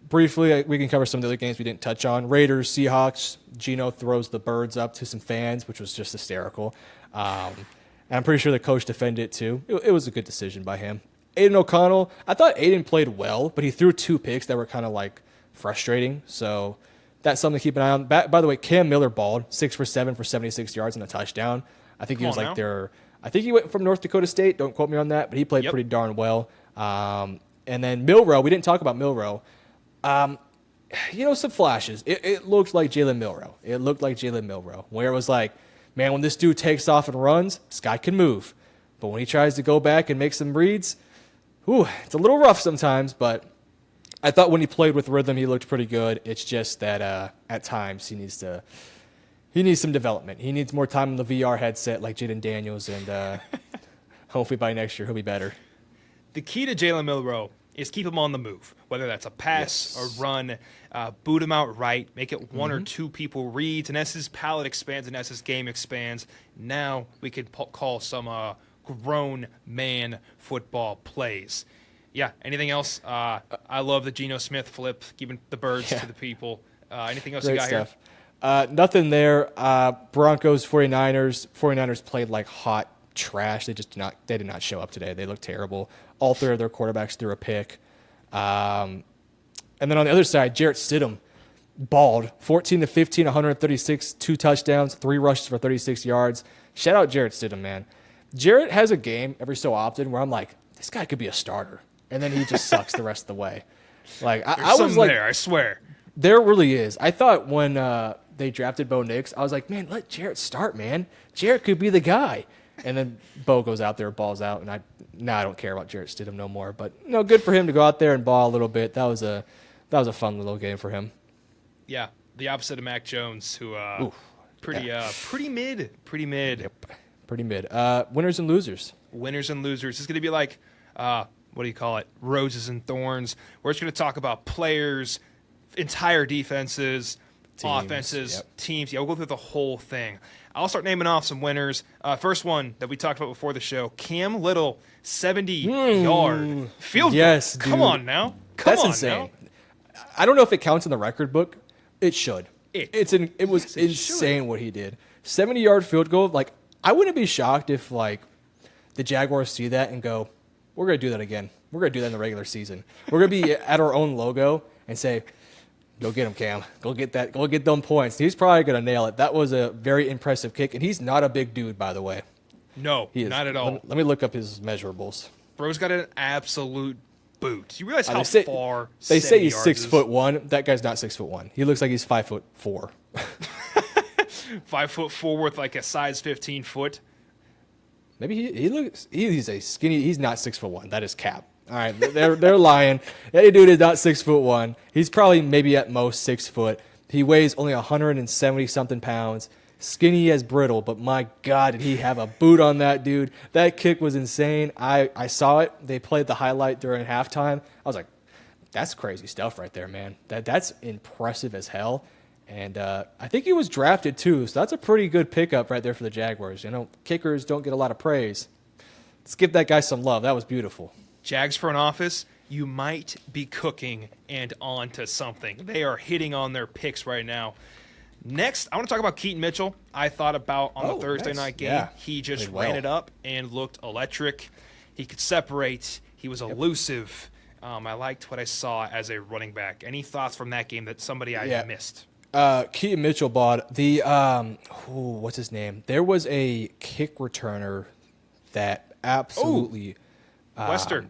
Briefly, we can cover some of the other games we didn't touch on. Raiders, Seahawks. Geno throws the birds up to some fans, which was just hysterical. And I'm pretty sure the coach defended it too. It was a good decision by him. Aiden O'Connell, I thought Aiden played well, but he threw 2 picks that were kind of like frustrating. So that's something to keep an eye on. By the way, Cam Miller balled 6 for 7 for 76 yards and a touchdown. I think he was like I think he went from North Dakota State. Don't quote me on that, but he played pretty darn well. And then Milroe, we didn't talk about Milroe. Some flashes. It looked like Jalen Milroe. Where it was like, man, when this dude takes off and runs, this guy can move. But when he tries to go back and make some reads, it's a little rough sometimes, but I thought when he played with rhythm, he looked pretty good. It's just that at times he needs some development. He needs more time in the VR headset like Jaden Daniels, and hopefully by next year he'll be better. The key to Jalen Milroe is keep him on the move, whether that's a pass or run, boot him out right, make it 1 or 2 people reads, and as his palette expands and as his game expands, now we could call some grown man football plays. Yeah, anything else? I love the Geno Smith flip, giving the birds to the people. Anything else Great you got stuff. here? Nothing there. Broncos, 49ers. 49ers played like hot trash. They did not show up today. They looked terrible. All 3 of their quarterbacks threw a pick. And then on the other side, Jarrett Stidham balled 14 to 15, 136, 2 touchdowns, 3 rushes for 36 yards. Shout out Jarrett Stidham, man. Jarrett has a game every so often where I'm like, this guy could be a starter. And then he just sucks the rest of the way. Like I was like, there, I swear. There really is. I thought when they drafted Bo Nix, I was like, man, let Jarrett start, man. Jarrett could be the guy. And then Bo goes out there, balls out, and I don't care about Jarrett Stidham no more. But good for him to go out there and ball a little bit. That was a fun little game for him. Yeah, the opposite of Mac Jones, who pretty mid. Yep, pretty mid. Winners and losers. Winners and losers. It's going to be like, what do you call it? Roses and thorns. We're just going to talk about players, entire defenses, offenses, teams. Yeah, we'll go through the whole thing. I'll start naming off some winners. First one that we talked about before the show, Cam Little, 70-yard field goal. Yes, dude. Come on now. That's insane. Now. I don't know if it counts in the record book. It should. It was insane what he did. 70-yard field goal. Like, I wouldn't be shocked if like the Jaguars see that and go, we're going to do that again. We're going to do that in the regular season. We're going to be at our own logo and say, go get him, Cam. Go get that. Go get them points. He's probably going to nail it. That was a very impressive kick, and he's not a big dude, by the way. No, he is not at all. Let me look up his measurables. Bro's got an absolute boot. You realize how far they say he's 6'1". That guy's not 6'1". He looks like he's 5'4". 5'4" with like a size 15 foot. Maybe he's a skinny. He's not 6'1". That is cap. All right, they're lying. That dude is not 6'1". He's probably maybe at most 6 foot. He weighs only 170 something pounds. Skinny as brittle, but my God, did he have a boot on that dude? That kick was insane. I saw it. They played the highlight during halftime. I was like, that's crazy stuff right there, man. That's impressive as hell. And I think he was drafted too, so that's a pretty good pickup right there for the Jaguars. You know, kickers don't get a lot of praise. Let's give that guy some love. That was beautiful. Jags front office, you might be cooking and on to something. They are hitting on their picks right now. Next, I want to talk about Keaton Mitchell. I thought about on the Thursday night game. Yeah. He just Played well. ran it up and looked electric. He could separate. He was elusive. I liked what I saw as a running back. Any thoughts from that game that somebody I missed? Keaton Mitchell bought the what's his name? There was a kick returner that absolutely Western.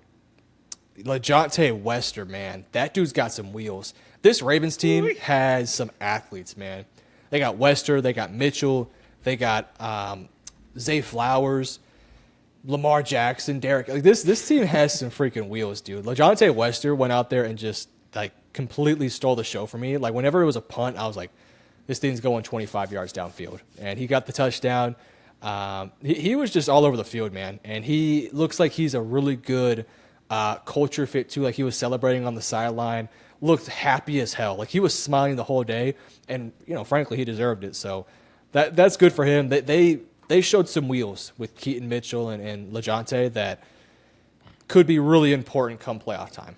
LeJontay Wester, man. That dude's got some wheels. This Ravens team has some athletes, man. They got Wester, they got Mitchell, they got Zay Flowers, Lamar Jackson, Derek. Like this team has some freaking wheels, dude. LeJontay Wester went out there and just like completely stole the show for me. Like whenever it was a punt, I was like, this thing's going 25 yards downfield. And he got the touchdown. He was just all over the field, man. And he looks like he's a really good culture fit too. Like he was celebrating on the sideline, looked happy as hell. Like he was smiling the whole day. And, you know, frankly, he deserved it. So that's good for him. They showed some wheels with Keaton Mitchell and LeJontay that could be really important come playoff time.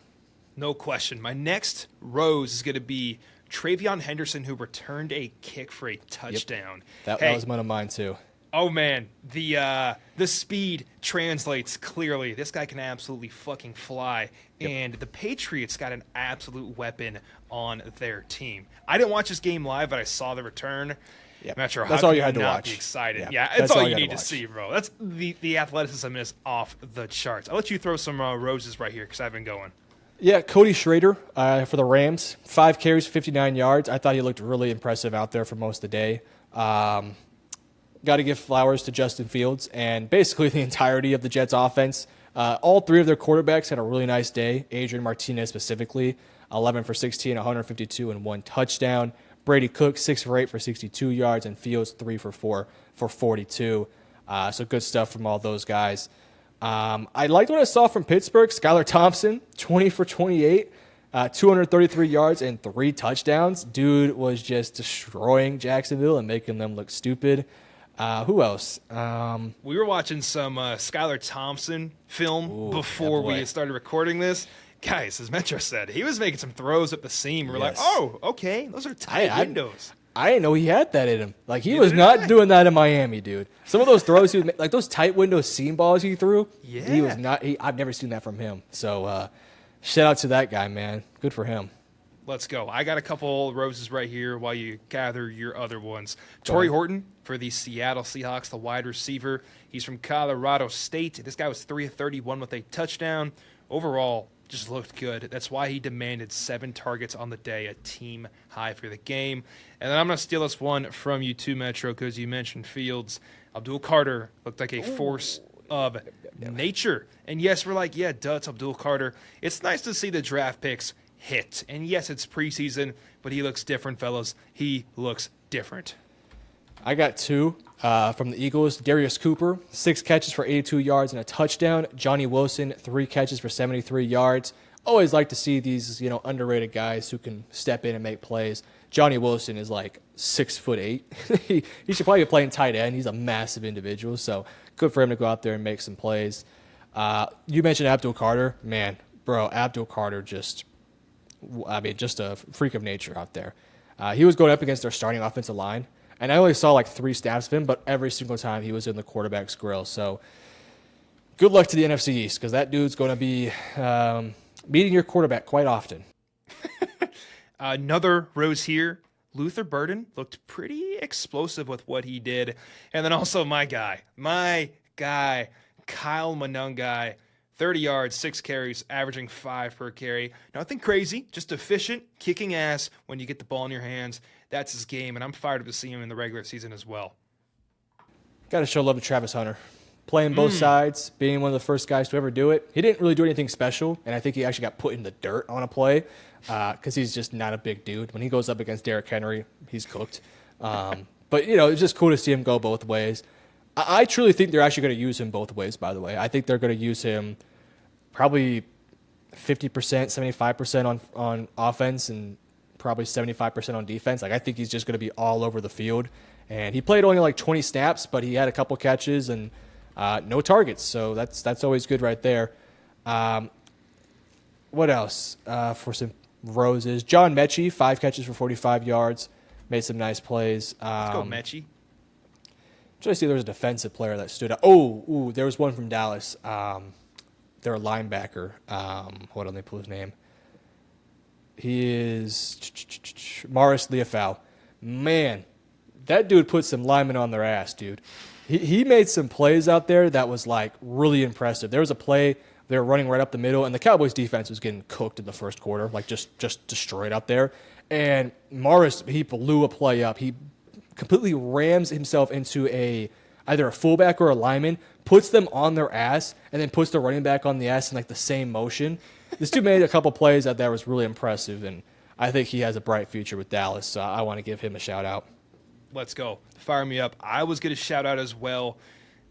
No question. My next rose is going to be Travion Henderson, who returned a kick for a touchdown. Yep. That was one of mine too. Oh man, the speed translates clearly. This guy can absolutely fucking fly, and the Patriots got an absolute weapon on their team. I didn't watch this game live, but I saw the return. Yep. Metro, that's how all can you had to not watch. Be excited. Yeah, It's all you had need to see, bro. That's the athleticism is off the charts. I'll let you throw some roses right here because I've been going. Yeah, Cody Schrader for the Rams, 5 carries, 59 yards. I thought he looked really impressive out there for most of the day. Got to give flowers to Justin Fields and basically the entirety of the Jets offense. All three of their quarterbacks had a really nice day. Adrian Martinez specifically, 11 for 16, 152, and 1 touchdown. Brady Cook, 6 for 8 for 62 yards, and Fields, 3 for 4 for 42. So good stuff from all those guys. I liked what I saw from Pittsburgh. Skylar Thompson, 20 for 28, 233 yards, and 3 touchdowns. Dude was just destroying Jacksonville and making them look stupid. Who else? We were watching some Skylar Thompson film before we started recording this. Guys, as Metro said, he was making some throws up the seam. We're like, oh, okay, those are tight windows. I didn't know he had that in him. Like, he was not doing that in Miami, dude. Some of those throws, he was, like those tight window seam balls he threw, he was not. I've never seen that from him. So, shout out to that guy, man. Good for him. Let's go. I got a couple roses right here while you gather your other ones. Torrey Horton for the Seattle Seahawks, the wide receiver. He's from Colorado State. This guy was 3 of 31 with a touchdown. Overall, just looked good. That's why he demanded 7 targets on the day, a team high for the game. And then I'm going to steal this one from you too, Metro, because you mentioned Fields. Abdul Carter looked like a force of nature. And yes, we're like, duh, it's Abdul Carter. It's nice to see the draft picks hit. And yes, it's preseason, but he looks different, fellas. He looks different. I got 2 from the Eagles. Darius Cooper, 6 catches for 82 yards and a touchdown. Johnny Wilson, 3 catches for 73 yards. Always like to see these, underrated guys who can step in and make plays. Johnny Wilson is like 6'8". He should probably be playing tight end. He's a massive individual, so good for him to go out there and make some plays. You mentioned Abdul Carter. Man, bro, Abdul Carter just a freak of nature out there. He was going up against their starting offensive line, and I only saw like 3 snaps of him, but every single time he was in the quarterback's grill. So good luck to the NFC East, because that dude's going to be beating your quarterback quite often. Another rose here. Luther Burden looked pretty explosive with what he did. And then also my guy, Kyle Monungai, 30 yards, 6 carries, averaging 5 per carry. Nothing crazy, just efficient, kicking ass when you get the ball in your hands. That's his game, and I'm fired up to see him in the regular season as well. Got to show love to Travis Hunter. Playing both sides, being one of the first guys to ever do it. He didn't really do anything special, and I think he actually got put in the dirt on a play because he's just not a big dude. When he goes up against Derrick Henry, he's cooked. But, it's just cool to see him go both ways. I truly think they're actually going to use him both ways, by the way. I think they're going to use him probably 50%, 75% on offense and probably 75% on defense. Like, I think he's just going to be all over the field. And he played only like 20 snaps, but he had a couple catches and no targets. So that's always good right there. What else for some roses? John Mechie, 5 catches for 45 yards. Made some nice plays. Let's go, Mechie. Trying to see there was a defensive player that stood out. Oh, there was one from Dallas. They're a linebacker. Hold on, let me pull his name. He is Morris Leofau. Man, that dude put some linemen on their ass, dude. He made some plays out there that was like really impressive. There was a play they were running right up the middle, and the Cowboys defense was getting cooked in the first quarter, like just destroyed out there. And Morris, he blew a play up. He completely rams himself into either a fullback or a lineman, puts them on their ass, and then puts the running back on the ass in like the same motion. This dude made a couple plays that was really impressive, and I think he has a bright future with Dallas, so I want to give him a shout-out. Let's go. Fire me up. I was going to shout out as well.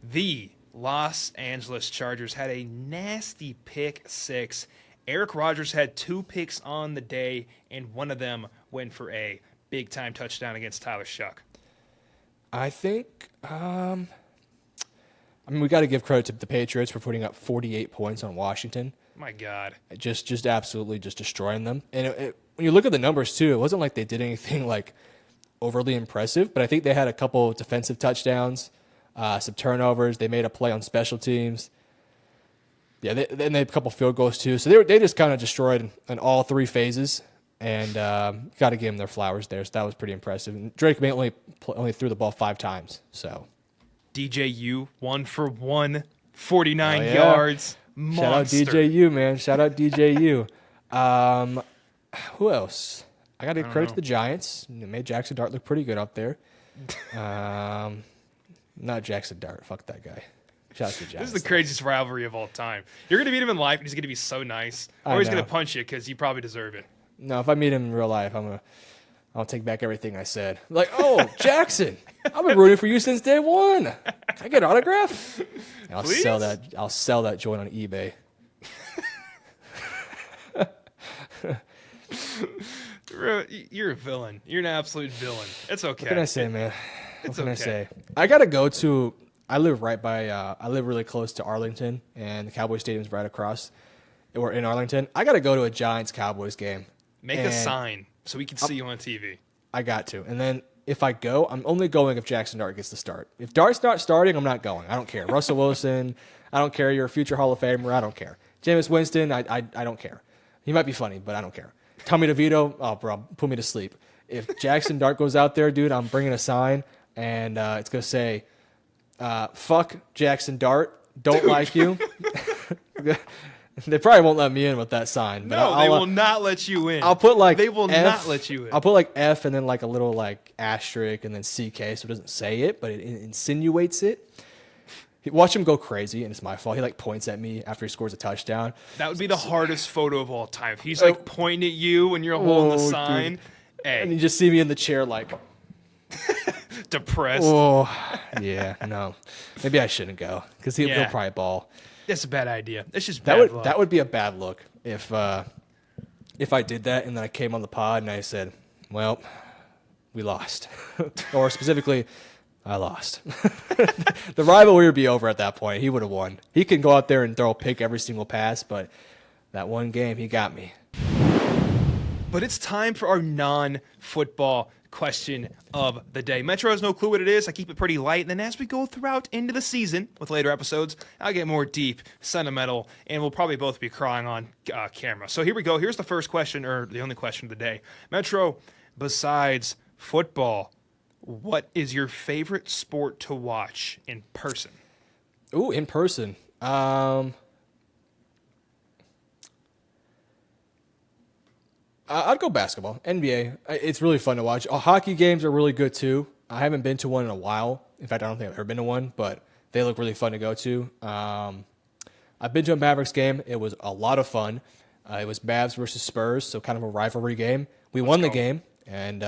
The Los Angeles Chargers had a nasty pick 6. Eric Rodgers had 2 picks on the day, and one of them went for a big-time touchdown against Tyler Shuck. I think, we got to give credit to the Patriots for putting up 48 points on Washington. My God. Just absolutely just destroying them. And when you look at the numbers, too, it wasn't like they did anything, like, overly impressive, but I think they had a couple defensive touchdowns, some turnovers. They made a play on special teams. Yeah, they had a couple field goals, too. So they just kind of destroyed in all 3 phases. And got to give them their flowers there. So that was pretty impressive. And Drake May only threw the ball 5 times. So DJU, 1 for 1, 49 yards. Monster. Shout out DJU, man. Shout out DJU. Who else? I got to give credit to the Giants. They made Jackson Dart look pretty good up there. Not Jackson Dart. Fuck that guy. Shout out to the Giants. This is the craziest rivalry of all time. You're going to meet him in life, and he's going to be so nice. Or he's going to punch you because you probably deserve it. No, if I meet him in real life, I'll take back everything I said. Like, oh, Jackson, I've been rooting for you since day one. Can I get an autograph? And I'll sell that joint on eBay. You're a villain. You're an absolute villain. It's okay. What can I say, man? What can okay. I say? I gotta go to. I live really close to Arlington, and the Cowboys Stadium's right across. We're in Arlington. I gotta go to a Giants-Cowboys game. Make a sign so we can see you on TV. I got to. And then if I go, I'm only going if Jackson Dart gets the start. If Dart's not starting, I'm not going. I don't care. Russell Wilson, I don't care. You're a future Hall of Famer. I don't care. Jameis Winston, I don't care. He might be funny, but I don't care. Tommy DeVito, oh, bro, put me to sleep. If Jackson Dart goes out there, dude, I'm bringing a sign, and it's going to say, fuck Jackson Dart, don't like you. They probably won't let me in with that sign. But no, they will not let you in. I'll put like they will not let you in. I'll put like F and then like a little like asterisk and then CK, so it doesn't say it, but it insinuates it. Watch him go crazy, and it's my fault. He like points at me after he scores a touchdown. That would be the hardest photo of all time. If he's like pointing at you and you're holding the sign, hey. And you just see me in the chair like depressed. Oh, yeah, no. Maybe I shouldn't go because he'll probably ball. That's a bad idea. It's just bad luck. That would be a bad look if I did that and then I came on the pod and I said, well, we lost. Or specifically, I lost. The rivalry would be over at that point. He would have won. He can go out there and throw a pick every single pass, but that one game, he got me. But it's time for our non-football question of the day. Metro has no clue what it is. I keep it pretty light. And then as we go throughout into the season with later episodes, I'll get more deep, sentimental, and we'll probably both be crying on camera. So here we go. Here's the first question, or the only question of the day. Metro, besides football, what is your favorite sport to watch in person? Ooh, in person. I'd go basketball. NBA, it's really fun to watch. Hockey games are really good too. I haven't been to one in a while. In fact, I don't think I've ever been to one, but they look really fun to go to. I've been to a Mavericks game. It was a lot of fun. It was Mavs versus Spurs, so kind of a rivalry game. We won the game, and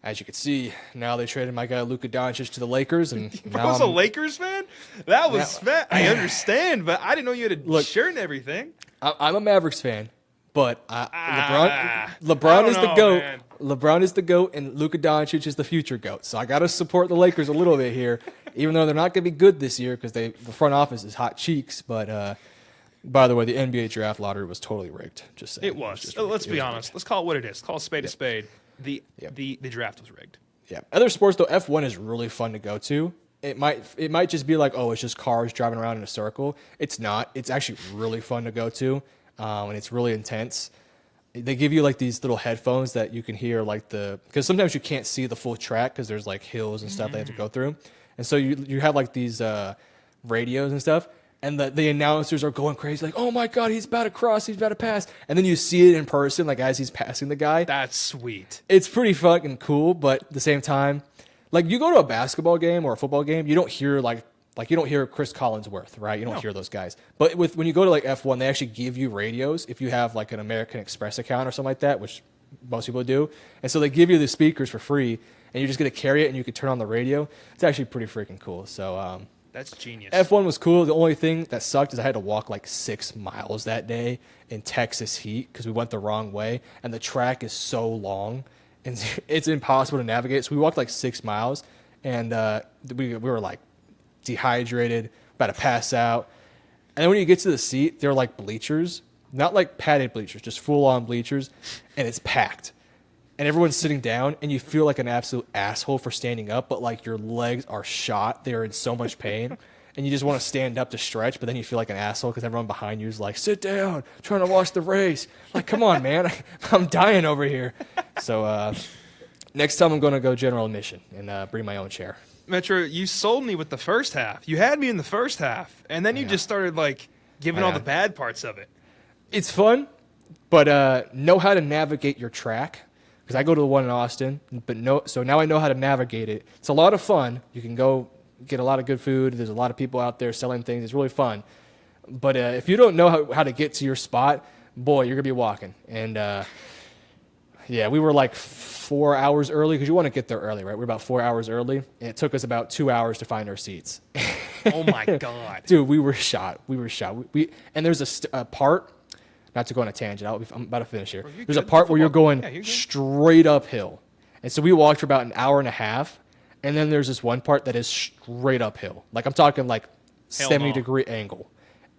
as you can see, now they traded my guy Luka Doncic to the Lakers, and I was a Lakers fan. That was I understand, but I didn't know you had a shirt and everything. I'm a Mavericks fan, but LeBron is the GOAT. Man. LeBron is the GOAT, and Luka Doncic is the future GOAT. So I got to support the Lakers a little bit here, even though they're not going to be good this year because the front office is hot cheeks. But by the way, the NBA draft lottery was totally rigged. Just saying. It was. Let's be honest. Let's call it what it is. Call a spade a spade. The draft was rigged. Yeah. Other sports though, F1 is really fun to go to. It might just be like, oh, it's just cars driving around in a circle. It's not. It's actually really fun to go to, and it's really intense. They give you like these little headphones that you can hear because sometimes you can't see the full track because there's like hills and stuff they have to go through, and so you have like these radios and stuff. And the announcers are going crazy, like, oh, my God, he's about to cross, he's about to pass. And then you see it in person, like, as he's passing the guy. That's sweet. It's pretty fucking cool, but at the same time, like, you go to a basketball game or a football game, you don't hear, you don't hear Chris Collinsworth, right? You don't hear those guys. But when you go to, like, F1, they actually give you radios if you have, like, an American Express account or something like that, which most people do. And so they give you the speakers for free, and you're just going to carry it, and you can turn on the radio. It's actually pretty freaking cool. So, that's genius. F1 was cool. The only thing that sucked is I had to walk like 6 miles that day in Texas heat because we went the wrong way, and the track is so long, and it's impossible to navigate. So we walked like 6 miles, and we were like dehydrated, about to pass out. And then when you get to the seat, they're like bleachers, not like padded bleachers, just full-on bleachers, and it's packed. And everyone's sitting down, and you feel like an absolute asshole for standing up, but like your legs are shot. They're in so much pain, and you just want to stand up to stretch, but then you feel like an asshole because everyone behind you is like, sit down, trying to watch the race. Like, come on, man. I'm dying over here. So next time I'm going to go general admission and bring my own chair. Metro, you sold me with the first half. You had me in the first half, and then you just started like giving all the bad parts of it. It's fun, but know how to navigate your track. Because I go to the one in Austin, so now I know how to navigate it. It's a lot of fun. You can go get a lot of good food. There's a lot of people out there selling things. It's really fun. But if you don't know how to get to your spot, boy, you're going to be walking. And, we were like 4 hours early because you want to get there early, right? We're about 4 hours early, and it took us about 2 hours to find our seats. Oh, my God. Dude, we were shot. And there's a part. Not to go on a tangent, I'm about to finish here. There's a part where you're going straight uphill. And so we walked for about an hour and a half, and then there's this one part that is straight uphill. Like I'm talking like 70-degree angle.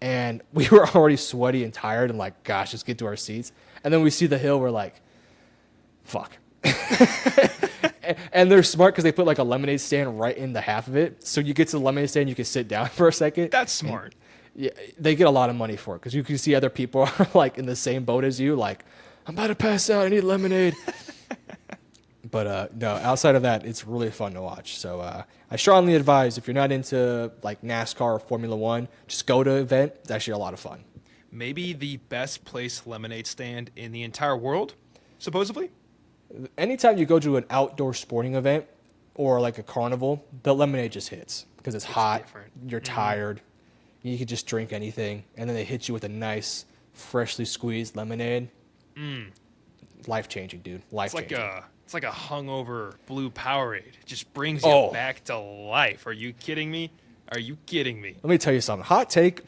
And we were already sweaty and tired and like, gosh, let's get to our seats. And then we see the hill, we're like, fuck. And they're smart because they put like a lemonade stand right in the half of it. So you get to the lemonade stand, you can sit down for a second. That's smart. Yeah, they get a lot of money for it because you can see other people are like in the same boat as you. Like, I'm about to pass out. I need lemonade. But no, outside of that, it's really fun to watch. So I strongly advise if you're not into like NASCAR or Formula One, just go to an event. It's actually a lot of fun. Maybe the best placed lemonade stand in the entire world, supposedly. Anytime you go to an outdoor sporting event or like a carnival, the lemonade just hits because it's hot. Different. You're tired. You could just drink anything, and then they hit you with a nice, freshly squeezed lemonade. Life-changing, dude. Life-changing. It's like a hungover blue Powerade. It just brings you back to life. Are you kidding me? Let me tell you something. Hot take.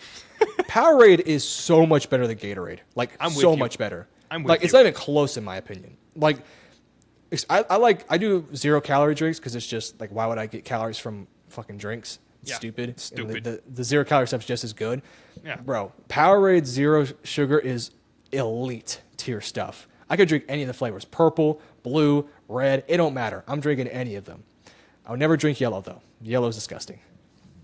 Powerade is so much better than Gatorade. Like, so much better. It's not even close in my opinion. Like, I do 0-calorie drinks because it's just, like, why would I get calories from fucking drinks? Stupid. The 0-calorie stuff's just as good. Yeah. Bro, Powerade Zero Sugar is elite tier stuff. I could drink any of the flavors. Purple, blue, red. It don't matter. I'm drinking any of them. I would never drink yellow, though. Yellow's disgusting.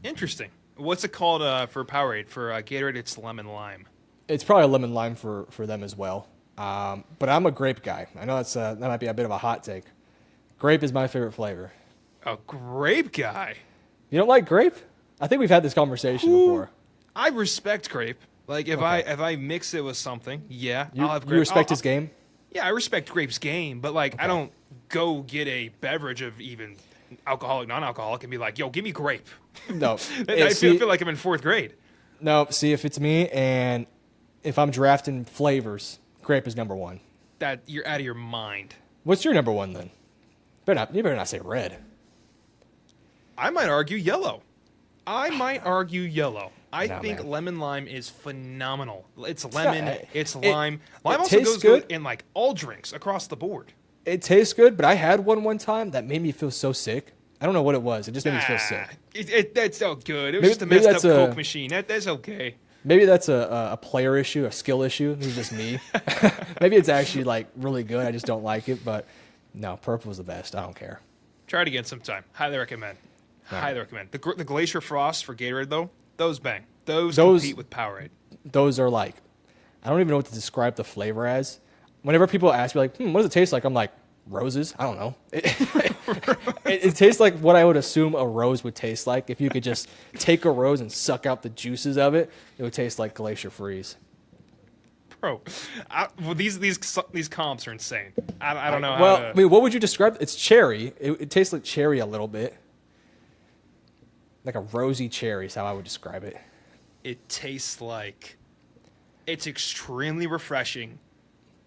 Interesting. What's it called for Powerade? For Gatorade, it's lemon lime. It's probably a lemon lime for them as well. But I'm a grape guy. I know that might be a bit of a hot take. Grape is my favorite flavor. A grape guy? You don't like grape? I think we've had this conversation before. I respect grape. Like if I mix it with something, I'll have grape. You respect his game? Yeah, I respect Grape's game, but like I don't go get a beverage of even alcoholic, non-alcoholic, and be like, "Yo, give me Grape." No, I feel like I'm in 4th grade. no. See, if it's me and if I'm drafting flavors, grape is number one. That you're out of your mind. What's your number one then? You better not say red. I might argue yellow. I No, think man. lemon lime is phenomenal. It's lemon, not- it's lime. Lime it also tastes goes good. in like all drinks across the board. It tastes good, but I had one time that made me feel so sick. I don't know what it was. It just made me feel sick. That's so good. It was Maybe- just a maybe messed up that's Coke machine. That's okay. Maybe that's a player issue, a skill issue. It's just me. Maybe it's actually like really good. I just don't like it. But no, purple is the best. I don't care. Try it again sometime. Highly recommend. All Highly recommend. The Glacier Frost for Gatorade though, those bang. Those Those- compete with Powerade. Those are like, I don't even know what to describe the flavor as. Whenever people ask me like, what does it taste like? I'm like, roses? I don't know. It tastes like what I would assume a rose would taste like. If you could just take a rose and suck out the juices of it, it would taste like Glacier Freeze. Bro, these comps are insane. I don't know Well, how to... I mean, what would you describe? It's cherry. It tastes like cherry a little bit. Like a rosy cherry is how I would describe it. It tastes like it's extremely refreshing,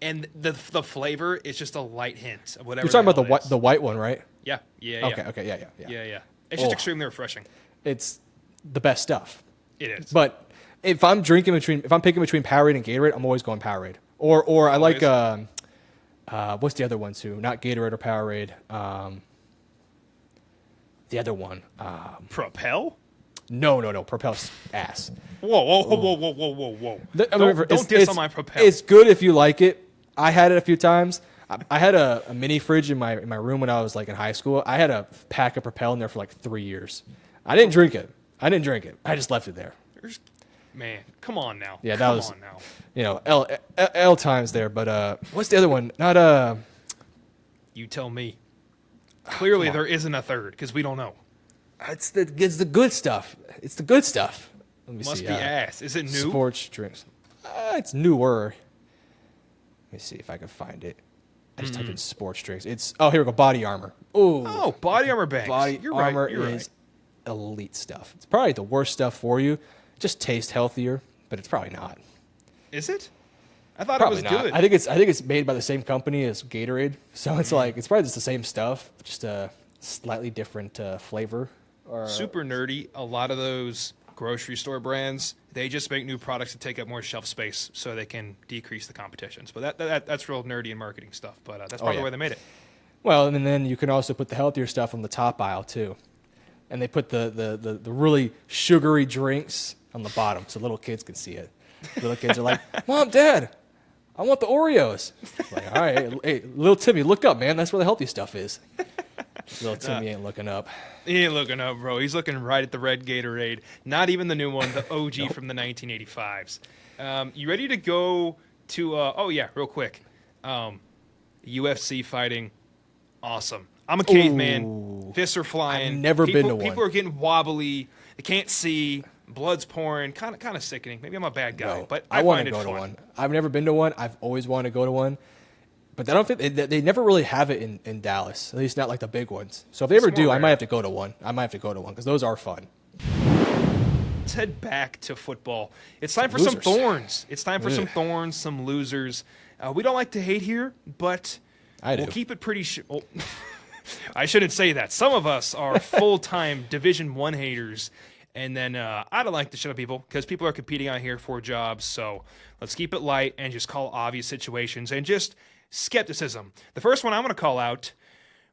and the flavor is just a light hint of whatever. You're talking the about the white one, right? Yeah. Yeah. Okay, yeah. Yeah. It's just Oh. extremely refreshing. It's the best stuff. It is. But if I'm picking between Powerade and Gatorade, I'm always going Powerade. Or I like what's the other one too? Not Gatorade or Powerade. The other one. Propel? No. Propel's ass. Whoa. Don't diss on my Propel. It's good if you like it. I had it a few times. I had a mini fridge in my room when I was like in high school. I had a pack of Propel in there for like 3 years. I didn't drink it. I just left it there. Man, come on now. Yeah, come on now. You know, L times there. But what's the other one? Not You tell me. Clearly, there isn't a third because we don't know. It's the good stuff. It's the good stuff. Let me Must see. be ass. Is it new? Sports drinks. It's newer. Let me see if I can find it. I just typed in sports drinks. Here we go. Body Armor. Ooh. Oh, Body Armor bangs. Body You're Armor right. You're is elite stuff. It's probably the worst stuff for you. It just tastes healthier, but it's probably not. Is it? I thought Probably it was not. good. I think it's made by the same company as Gatorade, so it's like it's probably just the same stuff, just a slightly different flavor. Super nerdy. A lot of those grocery store brands, they just make new products to take up more shelf space so they can decrease the competitions. But that's real nerdy and marketing stuff. But that's probably yeah. why they made it. Well, and then you can also put the healthier stuff on the top aisle too, and they put the really sugary drinks on the bottom so little kids can see it. Little kids are like, "Mom, Dad, I want the Oreos." It's like, all right, hey, little Timmy, look up, man. That's where the healthy stuff is. Little Timmy ain't looking up. He ain't looking up, bro. He's looking right at the red Gatorade. Not even the new one, the OG from the 1985s. You ready to go to, real quick. UFC fighting. Awesome. I'm a caveman. Ooh. Fists are flying. I've never been to one. People are getting wobbly. They can't see. Blood's pouring. Kind of sickening. Maybe I'm a bad guy, No, but I I want find to it go fun. to one. I've never been to one. I've always wanted to go to one. But I don't think they never really have it in Dallas, at least not like the big ones. So if they ever It's more do, I rare. might have to go to one. Because those are fun. Let's head back to football. It's time for Losers. some thorns. It's time for some Ugh. thorns, some losers. We don't like to hate here, but I do. we'll keep it pretty. I shouldn't say that. Some of us are full-time Division I haters, and then I don't like to shut up people because people are competing out here for jobs. So let's keep it light and just call obvious situations and just skepticism. The first one I want to call out.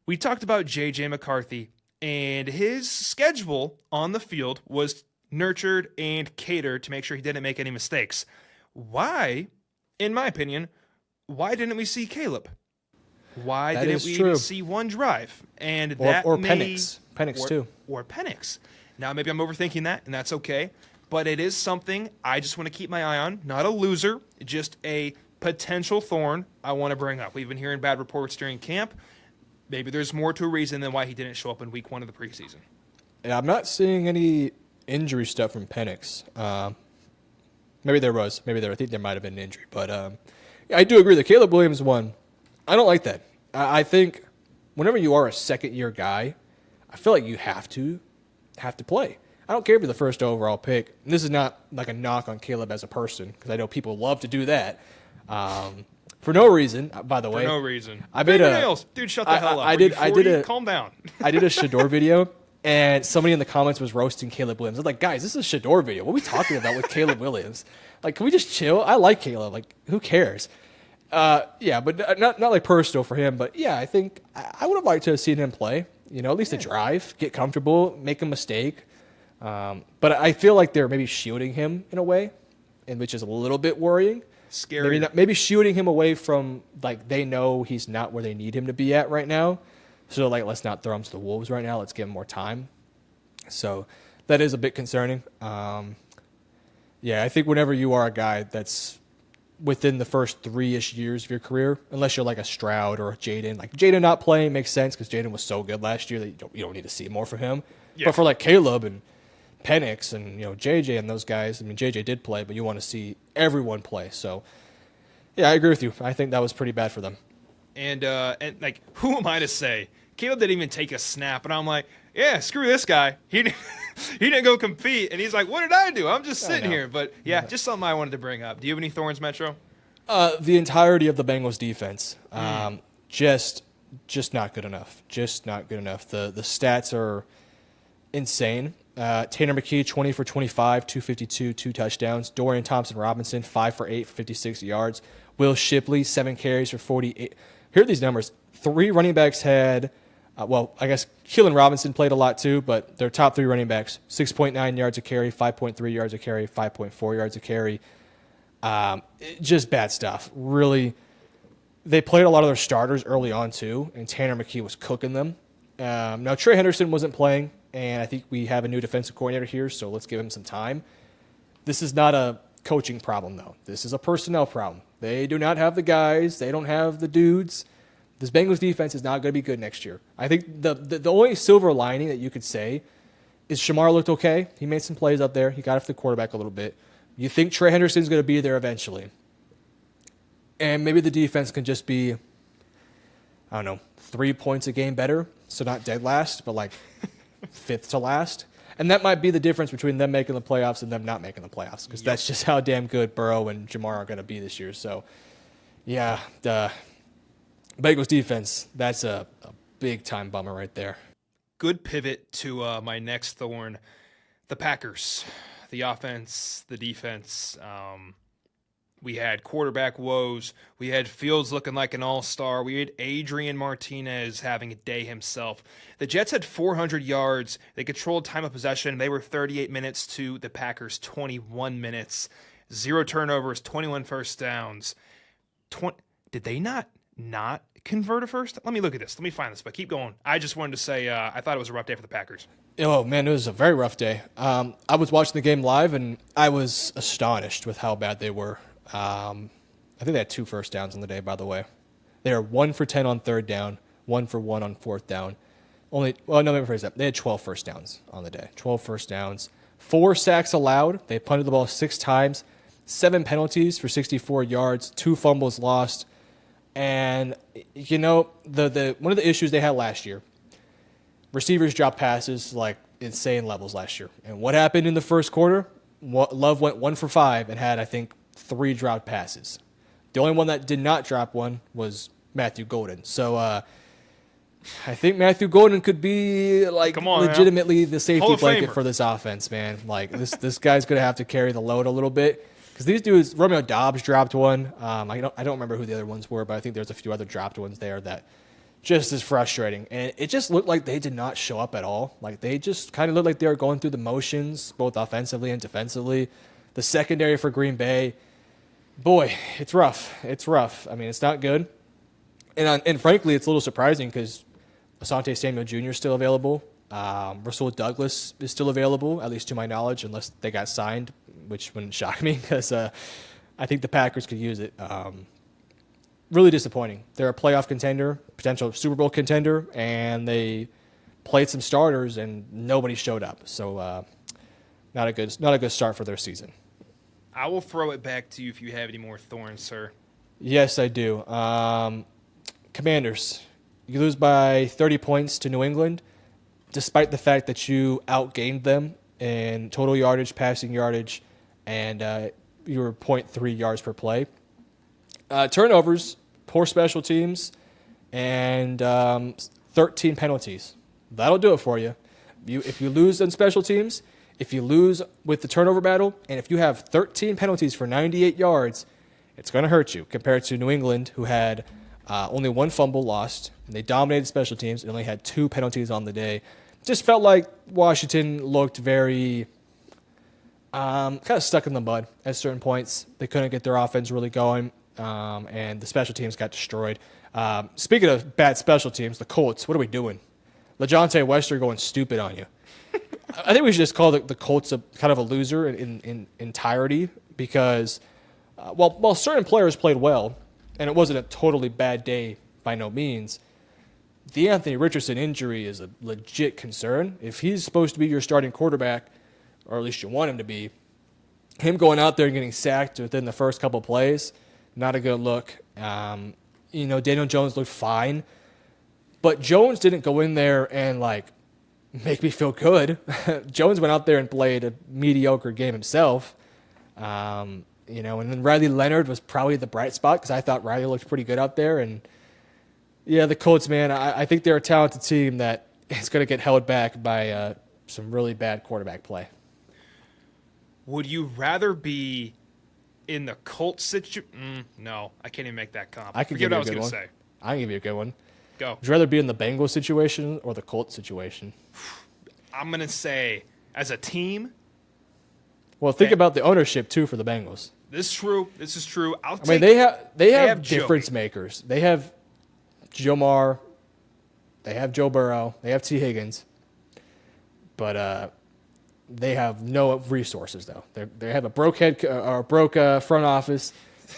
We talked about J.J. McCarthy, and his schedule on the field was nurtured and catered to make sure he didn't make any mistakes. Why, in my opinion, why didn't we see Caleb? Why That didn't is we true. even see one drive? And Or that may, Penix. Penix too. Or Penix. Now, maybe I'm overthinking that, and that's okay. But it is something I just want to keep my eye on. Not a loser, just a potential thorn I want to bring up. We've been hearing bad reports during camp. Maybe there's more to a reason than why he didn't show up in week 1 of the preseason. Yeah, I'm not seeing any injury stuff from Penix. Maybe there was. I think there might have been an injury. But I do agree that Caleb Williams won I don't like that. I think whenever you are a second-year guy, I feel like you have to play. I don't care if you're the first overall pick. And this is not like a knock on Caleb as a person, because I know people love to do that. For no reason, by the way. For no reason. I made Dude, shut the hell up. Calm down. I did a Shador video, and somebody in the comments was roasting Caleb Williams. I was like, guys, this is a Shador video. What are we talking about with Caleb Williams? Like, can we just chill? I like Caleb. Like, who cares? Yeah, but not like personal for him. But yeah, I think I would have liked to have seen him play. You know, at least a drive, get comfortable, make a mistake. But I feel like they're maybe shielding him in a way, and which is a little bit worrying. Scary. Maybe shielding him away from, like, they know he's not where they need him to be at right now. So, like, let's not throw him to the wolves right now. Let's give him more time. So that is a bit concerning. Yeah, I think whenever you are a guy that's within the first 3-ish years of your career, unless you're like a Stroud or a Jaden. Like, Jaden not playing makes sense because Jaden was so good last year that you don't need to see more from him. Yeah. But for like Caleb and Penix and, you know, JJ and those guys, I mean, JJ did play, but you want to see everyone play. So, yeah, I agree with you. I think that was pretty bad for them. And like, who am I to say? Caleb didn't even take a snap, and I'm like, yeah, screw this guy. He didn't go compete, and he's like, what did I do? I'm just sitting here. But, yeah, just something I wanted to bring up. Do you have any thorns, Metro? The entirety of the Bengals defense, just not good enough. Just not good enough. The stats are insane. Tanner McKee, 20 for 25, 252, 2 touchdowns. Dorian Thompson-Robinson, 5 for 8 for 56 yards. Will Shipley, 7 carries for 48. Here are these numbers. 3 running backs had, I guess Keelan Robinson played a lot too, but their top 3 running backs, 6.9 yards a carry, 5.3 yards a carry, 5.4 yards a carry. Just bad stuff. Really, they played a lot of their starters early on too, and Tanner McKee was cooking them. Now, Trey Henderson wasn't playing, and I think we have a new defensive coordinator here, so let's give him some time. This is not a coaching problem, though. This is a personnel problem. They do not have the guys. They don't have the dudes. This Bengals defense is not going to be good next year. I think the only silver lining that you could say is Shamar looked okay. He made some plays out there. He got off the quarterback a little bit. You think Trey Henderson's going to be there eventually. And maybe the defense can just be, I don't know, 3 points a game better. So not dead last, but like 5th to last. And that might be the difference between them making the playoffs and them not making the playoffs, because that's just how damn good Burrow and Jamar are going to be this year. So, yeah, the Bengals defense, that's a big-time bummer right there. Good pivot to my next thorn, the Packers. The offense, the defense. We had quarterback woes. We had Fields looking like an all-star. We had Adrian Martinez having a day himself. The Jets had 400 yards. They controlled time of possession. They were 38 minutes to the Packers' 21 minutes. 0 turnovers, 21 first downs. Did they not convert a first? Let me look at this. Let me find this, but keep going. I just wanted to say I thought it was a rough day for the Packers. Oh, man, it was a very rough day. I was watching the game live, and I was astonished with how bad they were. I think they had 2 first downs on the day, by the way. They were 1 for 10 on 3rd down, 1 for 1 on 4th down. Let me rephrase that. They had 12 first downs on the day. 12 first downs. 4 sacks allowed. They punted the ball 6 times. 7 penalties for 64 yards. 2 fumbles lost. And, you know, the one of the issues they had last year, receivers dropped passes like insane levels last year. And what happened in the first quarter? Love went 1 for 5 and had, I think, 3 dropped passes. The only one that did not drop one was Matthew Golden. So I think Matthew Golden could be like legitimately the safety blanket for this offense, man. Like this guy's gonna have to carry the load a little bit, because these dudes, Romeo Doubs dropped one. I don't remember who the other ones were, but I think there's a few other dropped ones there that just is frustrating. And it just looked like they did not show up at all. Like they just kind of looked like they were going through the motions, both offensively and defensively. The secondary for Green Bay, boy, it's rough. It's rough. I mean, it's not good. And frankly, it's a little surprising because Asante Samuel Jr. is still available. Rasul Douglas is still available, at least to my knowledge, unless they got signed, which wouldn't shock me because I think the Packers could use it. Really disappointing. They're a playoff contender, potential Super Bowl contender, and they played some starters and nobody showed up. So not a good start for their season. I will throw it back to you if you have any more thorns, sir. Yes, I do. Commanders. You lose by 30 points to New England, despite the fact that you outgained them in total yardage, passing yardage, and you were 0.3 yards per play. Turnovers, poor special teams, and 13 penalties. That'll do it for you. If you lose on special teams, if you lose with the turnover battle, and if you have 13 penalties for 98 yards, it's going to hurt you compared to New England, who had only one fumble lost, and they dominated special teams and only had 2 penalties on the day. Just felt like Washington looked very kind of stuck in the mud at certain points. They couldn't get their offense really going, and the special teams got destroyed. Speaking of bad special teams, the Colts, what are we doing? LaJohntay Wester going stupid on you. I think we should just call the Colts a kind of a loser in entirety because while certain players played well, and it wasn't a totally bad day by no means, the Anthony Richardson injury is a legit concern. If he's supposed to be your starting quarterback, or at least you want him to be, him going out there and getting sacked within the first couple plays, not a good look. Daniel Jones looked fine, but Jones didn't go in there and make me feel good. Jones went out there and played a mediocre game himself. And then Riley Leonard was probably the bright spot because I thought Riley looked pretty good out there. And yeah, the Colts, man, I think they're a talented team that is going to get held back by some really bad quarterback play. Would you rather be in the Colts situation? No, I can't even make that comp. I can give you a good one. Say. I can give you a good one. Go. Would you rather be in the Bengals situation or the Colts situation? I'm going to say, as a team. Well, think about the ownership, too, for the Bengals. This is true. They have Joey. difference makers. They have Joe Mar. They have Joe Burrow. They have T. Higgins. But they have no resources, though. They have a broke front office.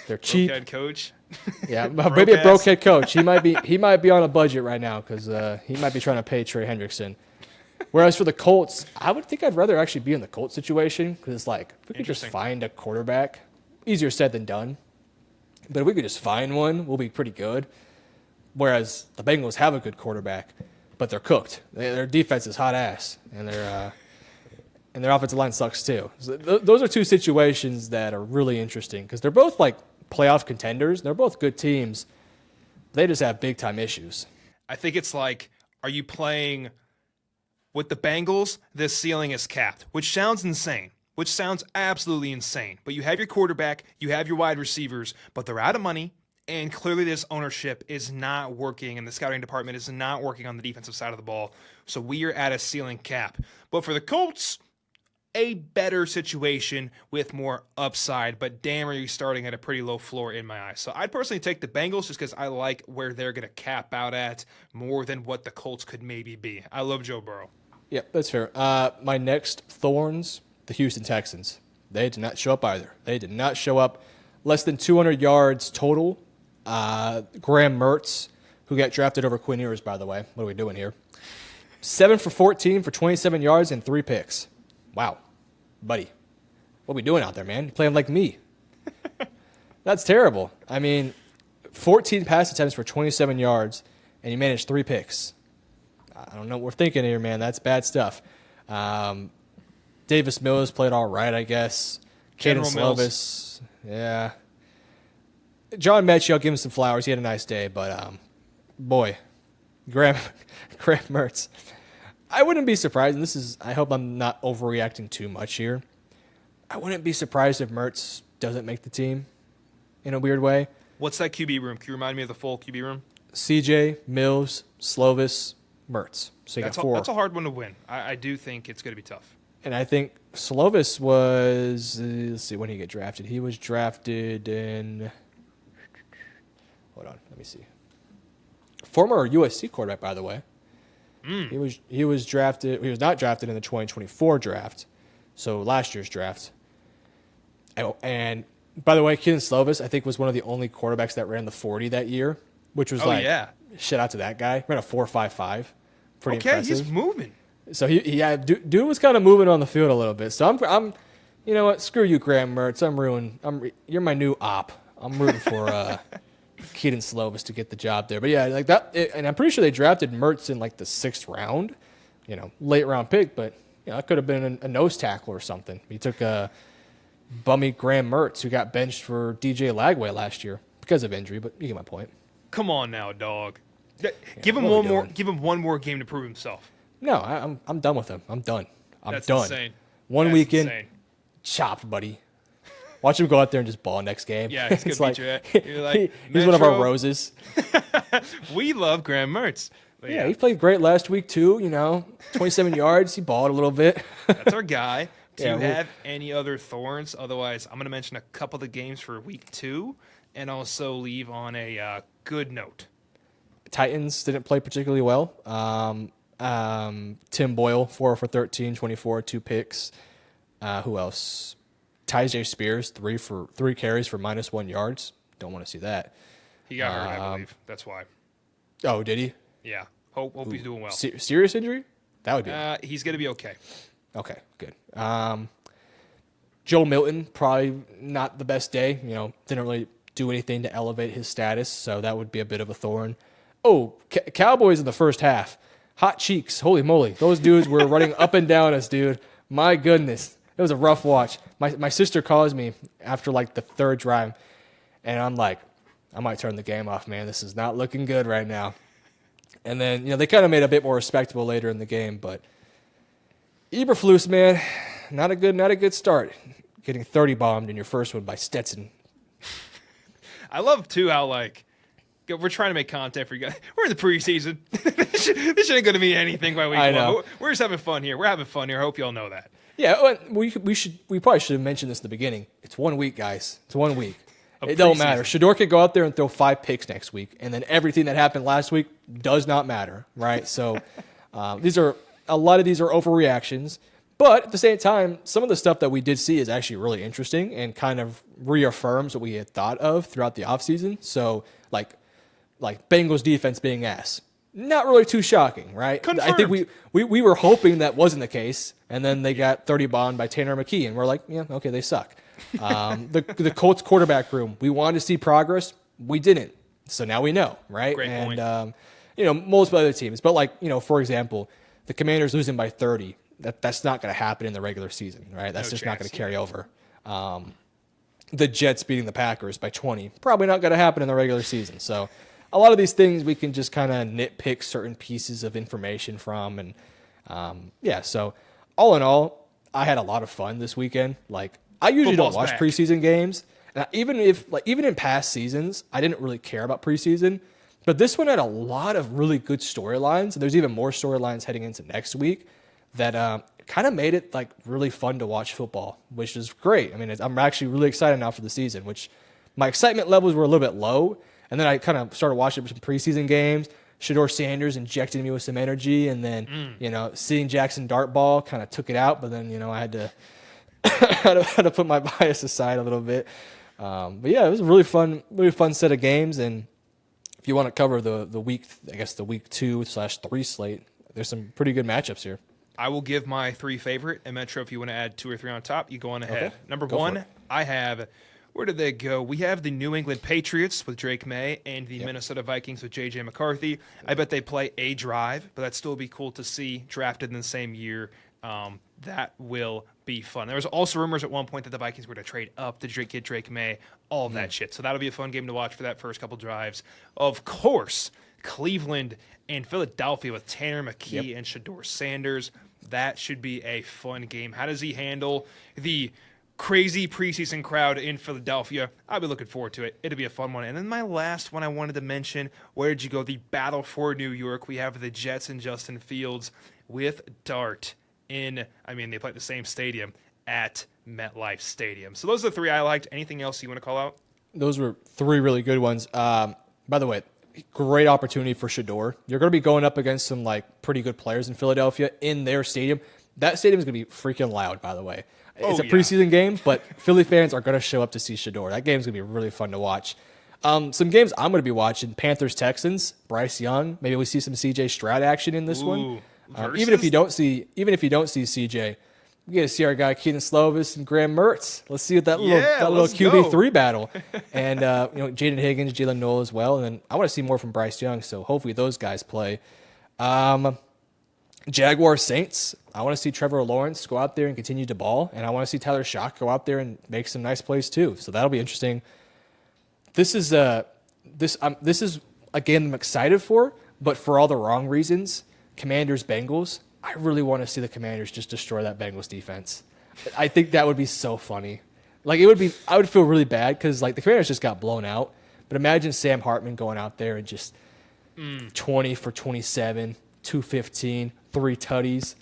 They're cheap. Broke head coach. Yeah, maybe a broke head coach. He might be on a budget right now because he might be trying to pay Trey Hendrickson. Whereas for the Colts, I would think I'd rather actually be in the Colts situation because it's like if we could just find a quarterback, easier said than done. But if we could just find one, we'll be pretty good. Whereas the Bengals have a good quarterback, but they're cooked. Their defense is hot ass, and their offensive line sucks too. So those are two situations that are really interesting because they're both like playoff contenders. They're both good teams. They just have big time issues. I think it's like, are you playing with the Bengals? The ceiling is capped, which sounds insane. Which sounds absolutely insane. But you have your quarterback, you have your wide receivers, but they're out of money. And clearly this ownership is not working, and the scouting department is not working on the defensive side of the ball. So we are at a ceiling cap. But for the Colts, a better situation with more upside. But damn, are you starting at a pretty low floor in my eyes. So I'd personally take the Bengals just because I like where they're going to cap out at more than what the Colts could maybe be. I love Joe Burrow. Yeah, that's fair. My next Thorns, the Houston Texans. They did not show up either. They did not show up. Less than 200 yards total. Graham Mertz, who got drafted over Quinn Ewers, by the way. What are we doing here? 7 for 14 for 27 yards and 3 picks. Wow. Buddy, what are we doing out there, man? You're playing like me. That's terrible. I mean, 14 pass attempts for 27 yards, and you managed 3 picks. I don't know what we're thinking here, man. That's bad stuff. Davis Mills played all right, I guess. Caden Slovis. Yeah. John Mechie, I'll give him some flowers. He had a nice day, but boy, Graham Mertz. I wouldn't be surprised, and I hope I'm not overreacting too much here. I wouldn't be surprised if Mertz doesn't make the team in a weird way. What's that QB room? Can you remind me of the full QB room? CJ, Mills, Slovis, Mertz. So you got 4. That's a hard one to win. I do think it's going to be tough. And I think Slovis was, let's see, when did he get drafted? He was drafted in, hold on, let me see. Former USC quarterback, by the way. He was not drafted in the 2024 draft, so last year's draft. And by the way, Keaton Slovis, I think, was one of the only quarterbacks that ran the 40 that year, which was shit out to that guy. Ran a 4.55. Pretty impressive. He's moving. So dude was kind of moving on the field a little bit. So I'm, you know what? Screw you, Graham Mertz. You're my new op. I'm rooting for Keaton Slovis to get the job there. But yeah, like that, and I'm pretty sure they drafted Mertz in like the 6th round, late round pick, but it could have been a nose tackle or something. He took a bummy Graham Mertz, who got benched for DJ Lagway last year because of injury, but you get my point. Come on now, dog. Give him what are we one more. doing? Give him one more game to prove himself. No, I'm done with him. I'm done. That's done. insane. One That's weekend, insane. chopped, buddy. Watch him go out there and just ball next game. Yeah, he's gonna It's beat like, you at. You're like, he's one of our Metro. roses. We love Graham Mertz. But Yeah, he played great last week too. 27 yards. He balled a little bit. that's our guy. Do Yeah, you well- have any other thorns? Otherwise, I'm going to mention a couple of the games for week 2 and also leave on a good note. Titans didn't play particularly well. Tim Boyle, 4 for 13, 24, 2 picks. Who else? Tyjae Spears, 3 carries for -1 yards. Don't want to see that. He got hurt, I believe. That's why. Oh, did he? Yeah. Hope he's doing well. Serious injury? That would be He's going to be okay. okay. Good. Joe Milton, probably not the best day. Didn't really do anything to elevate his status, so that would be a bit of a thorn. Oh, Cowboys in the first half. Hot cheeks. Holy moly. Those dudes were running up and down us, dude. My goodness. It was a rough watch. My sister calls me after like the 3rd drive, and I'm like, I might turn the game off, man. This is not looking good right now. And then, they kind of made it a bit more respectable later in the game, but Eberflus, man, not a good start. Getting 30 bombed in your first one by Stetson. I love, too, how, we're trying to make content for you guys. We're in the preseason. This ain't going to mean anything by week 1. I know. We're just having fun here. We're having fun here. I hope you all know that. Yeah, we probably should have mentioned this at the beginning. It's 1 week, guys. It's 1 week. Of It don't preseason. matter. Shador could go out there and throw 5 picks next week, and then everything that happened last week does not matter, right? So a lot of these are overreactions, but at the same time, some of the stuff that we did see is actually really interesting and kind of reaffirms what we had thought of throughout the offseason. So like Bengals defense being ass. Not really too shocking, right? I think we were hoping that wasn't the case, and then they got 30 bombed by Tanner McKee, and we're like, yeah, okay, they suck. The Colts quarterback room, we wanted to see progress. We didn't. So now we know, right? Great point. Multiple other teams. But for example, the Commanders losing by 30, that's not going to happen in the regular season, right? That's just not going to carry over. The Jets beating the Packers by 20, probably not going to happen in the regular season. So a lot of these things we can just kind of nitpick certain pieces of information from. And so all in all, I had a lot of fun this weekend. I usually Football's don't watch back. preseason games. And even in past seasons, I didn't really care about preseason. But this one had a lot of really good storylines. And there's even more storylines heading into next week that kind of made it really fun to watch football, which is great. I mean, I'm actually really excited now for the season, which my excitement levels were a little bit low. And then I kind of started watching some preseason games. Shador Sanders injected me with some energy. And then, seeing Jackson Dart ball kind of took it out. But then, I had to had to put my bias aside a little bit. But yeah, it was a really fun set of games. And if you want to cover the week 2/3 slate, there's some pretty good matchups here. I will give my 3 favorite. And Metro, if you want to add 2 or 3 on top, you go on ahead. Okay. Number Go for 1, it. I have, where did they go? We have the New England Patriots with Drake May and the Minnesota Vikings with J.J. McCarthy. I bet they play a drive, but that'd still be cool to see drafted in the same year. That will be fun. There was also rumors at one point that the Vikings were to trade up to get Drake May, all of that shit. So that'll be a fun game to watch for that first couple drives. Of course, Cleveland and Philadelphia with Tanner McKee and Shador Sanders. That should be a fun game. How does he handle the crazy preseason crowd in Philadelphia? I'll be looking forward to it. It'll be a fun one. And then my last one I wanted to mention, where did you go? The battle for New York. We have the Jets and Justin Fields with Dart they play at the same stadium at MetLife Stadium. So those are the 3 I liked. Anything else you want to call out? Those were 3 really good ones. By the way, great opportunity for Shador. You're going to be going up against some pretty good players in Philadelphia in their stadium. That stadium is going to be freaking loud, by the way. It's a preseason game, but Philly fans are going to show up to see Shador. That game's going to be really fun to watch. Some games I'm going to be watching: Panthers-Texans, Bryce Young. Maybe we see some C.J. Stroud action in this one. Even if you don't see C.J., we get to see our guy Keaton Slovis and Graham Mertz. Let's see what that little let's QB3 battle. And Jaden Higgins, Jalen Noel as well. And then I want to see more from Bryce Young, so hopefully those guys play. Jaguars Saints. I want to see Trevor Lawrence go out there and continue to ball, and I want to see Tyler Shock go out there and make some nice plays too. So that'll be interesting. This is a game I'm excited for, but for all the wrong reasons. Commanders Bengals. I really want to see the Commanders just destroy that Bengals defense. I think that would be so funny. Like I would feel really bad because like the Commanders just got blown out. But imagine Sam Hartman going out there and just 20 for 27, 215, 3 tutties.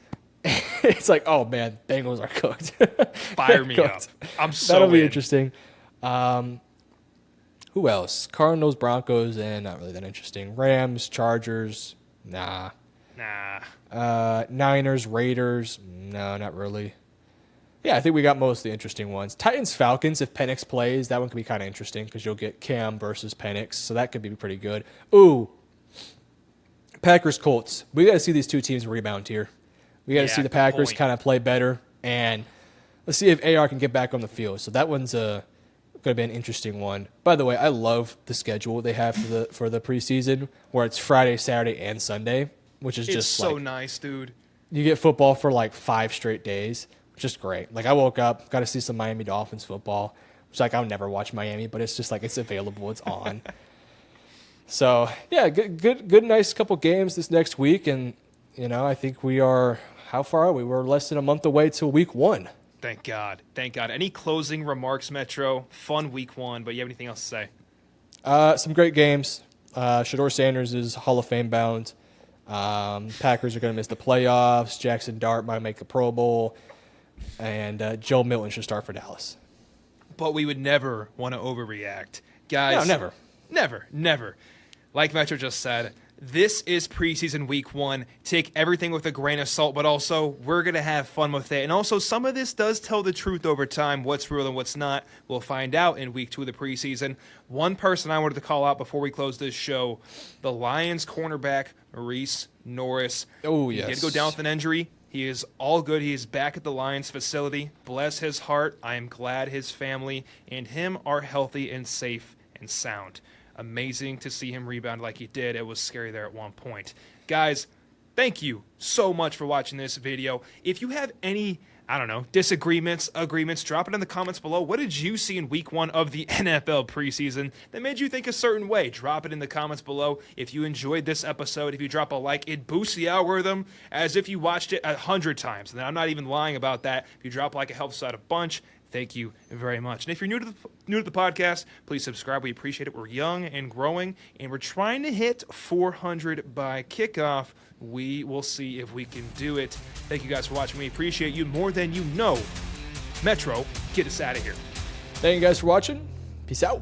It's like, oh man, Bengals are cooked. Fire me up. I'm so That'll be in. interesting. Who else? Cardinals, Broncos, and not really that interesting. Rams, Chargers, nah. Niners, Raiders, no, not really. Yeah, I think we got most of the interesting ones. Titans, Falcons, if Penix plays, that one could be kind of interesting because you'll get Cam versus Penix, so that could be pretty good. Ooh, Packers, Colts. We got to see these two teams rebound here. We got to see the Packers kind of play better, and let's see if AR can get back on the field. So that one's going to be an interesting one. By the way, I love the schedule they have for the preseason, where it's Friday, Saturday, and Sunday, which is just so nice, dude. You get football for like 5 straight days, which is great. Like I woke up, got to see some Miami Dolphins football. It's like I'll never watch Miami, but it's just like it's available, it's on. So yeah, good, nice couple games this next week, and I think we are. How far are we? We're less than a month away till week 1. Thank God. Any closing remarks, Metro? Fun week 1, but you have anything else to say? Some great games. Shedeur Sanders is Hall of Fame bound. Packers are going to miss the playoffs. Jackson Dart might make a Pro Bowl, and Joe Milton should start for Dallas. But we would never want to overreact, guys. No, never. Like Metro just said, this is preseason week 1. Take everything with a grain of salt, but also we're going to have fun with it. And also some of this does tell the truth over time, what's real and what's not. We'll find out in week 2 of the preseason. One person I wanted to call out before we close this show, the Lions cornerback, Maurice Norris. Oh, yes. He did go down with an injury. He is all good. He is back at the Lions facility. Bless his heart. I am glad his family and him are healthy and safe and sound. Amazing to see him rebound like he did. It was scary there at one point. Guys, thank you so much for watching this video. If you have any, disagreements, agreements, drop it in the comments below. What did you see in week 1 of the NFL preseason that made you think a certain way? Drop it in the comments below. If you enjoyed this episode, if you drop a like, it boosts the algorithm as if you watched it 100 times. And I'm not even lying about that. If you drop a like, it helps out a bunch. Thank you very much. And if you're new to the podcast, please subscribe. We appreciate it. We're young and growing, and we're trying to hit 400 by kickoff. We will see if we can do it. Thank you guys for watching. We appreciate you more than you know. Metro, get us out of here. Thank you guys for watching. Peace out.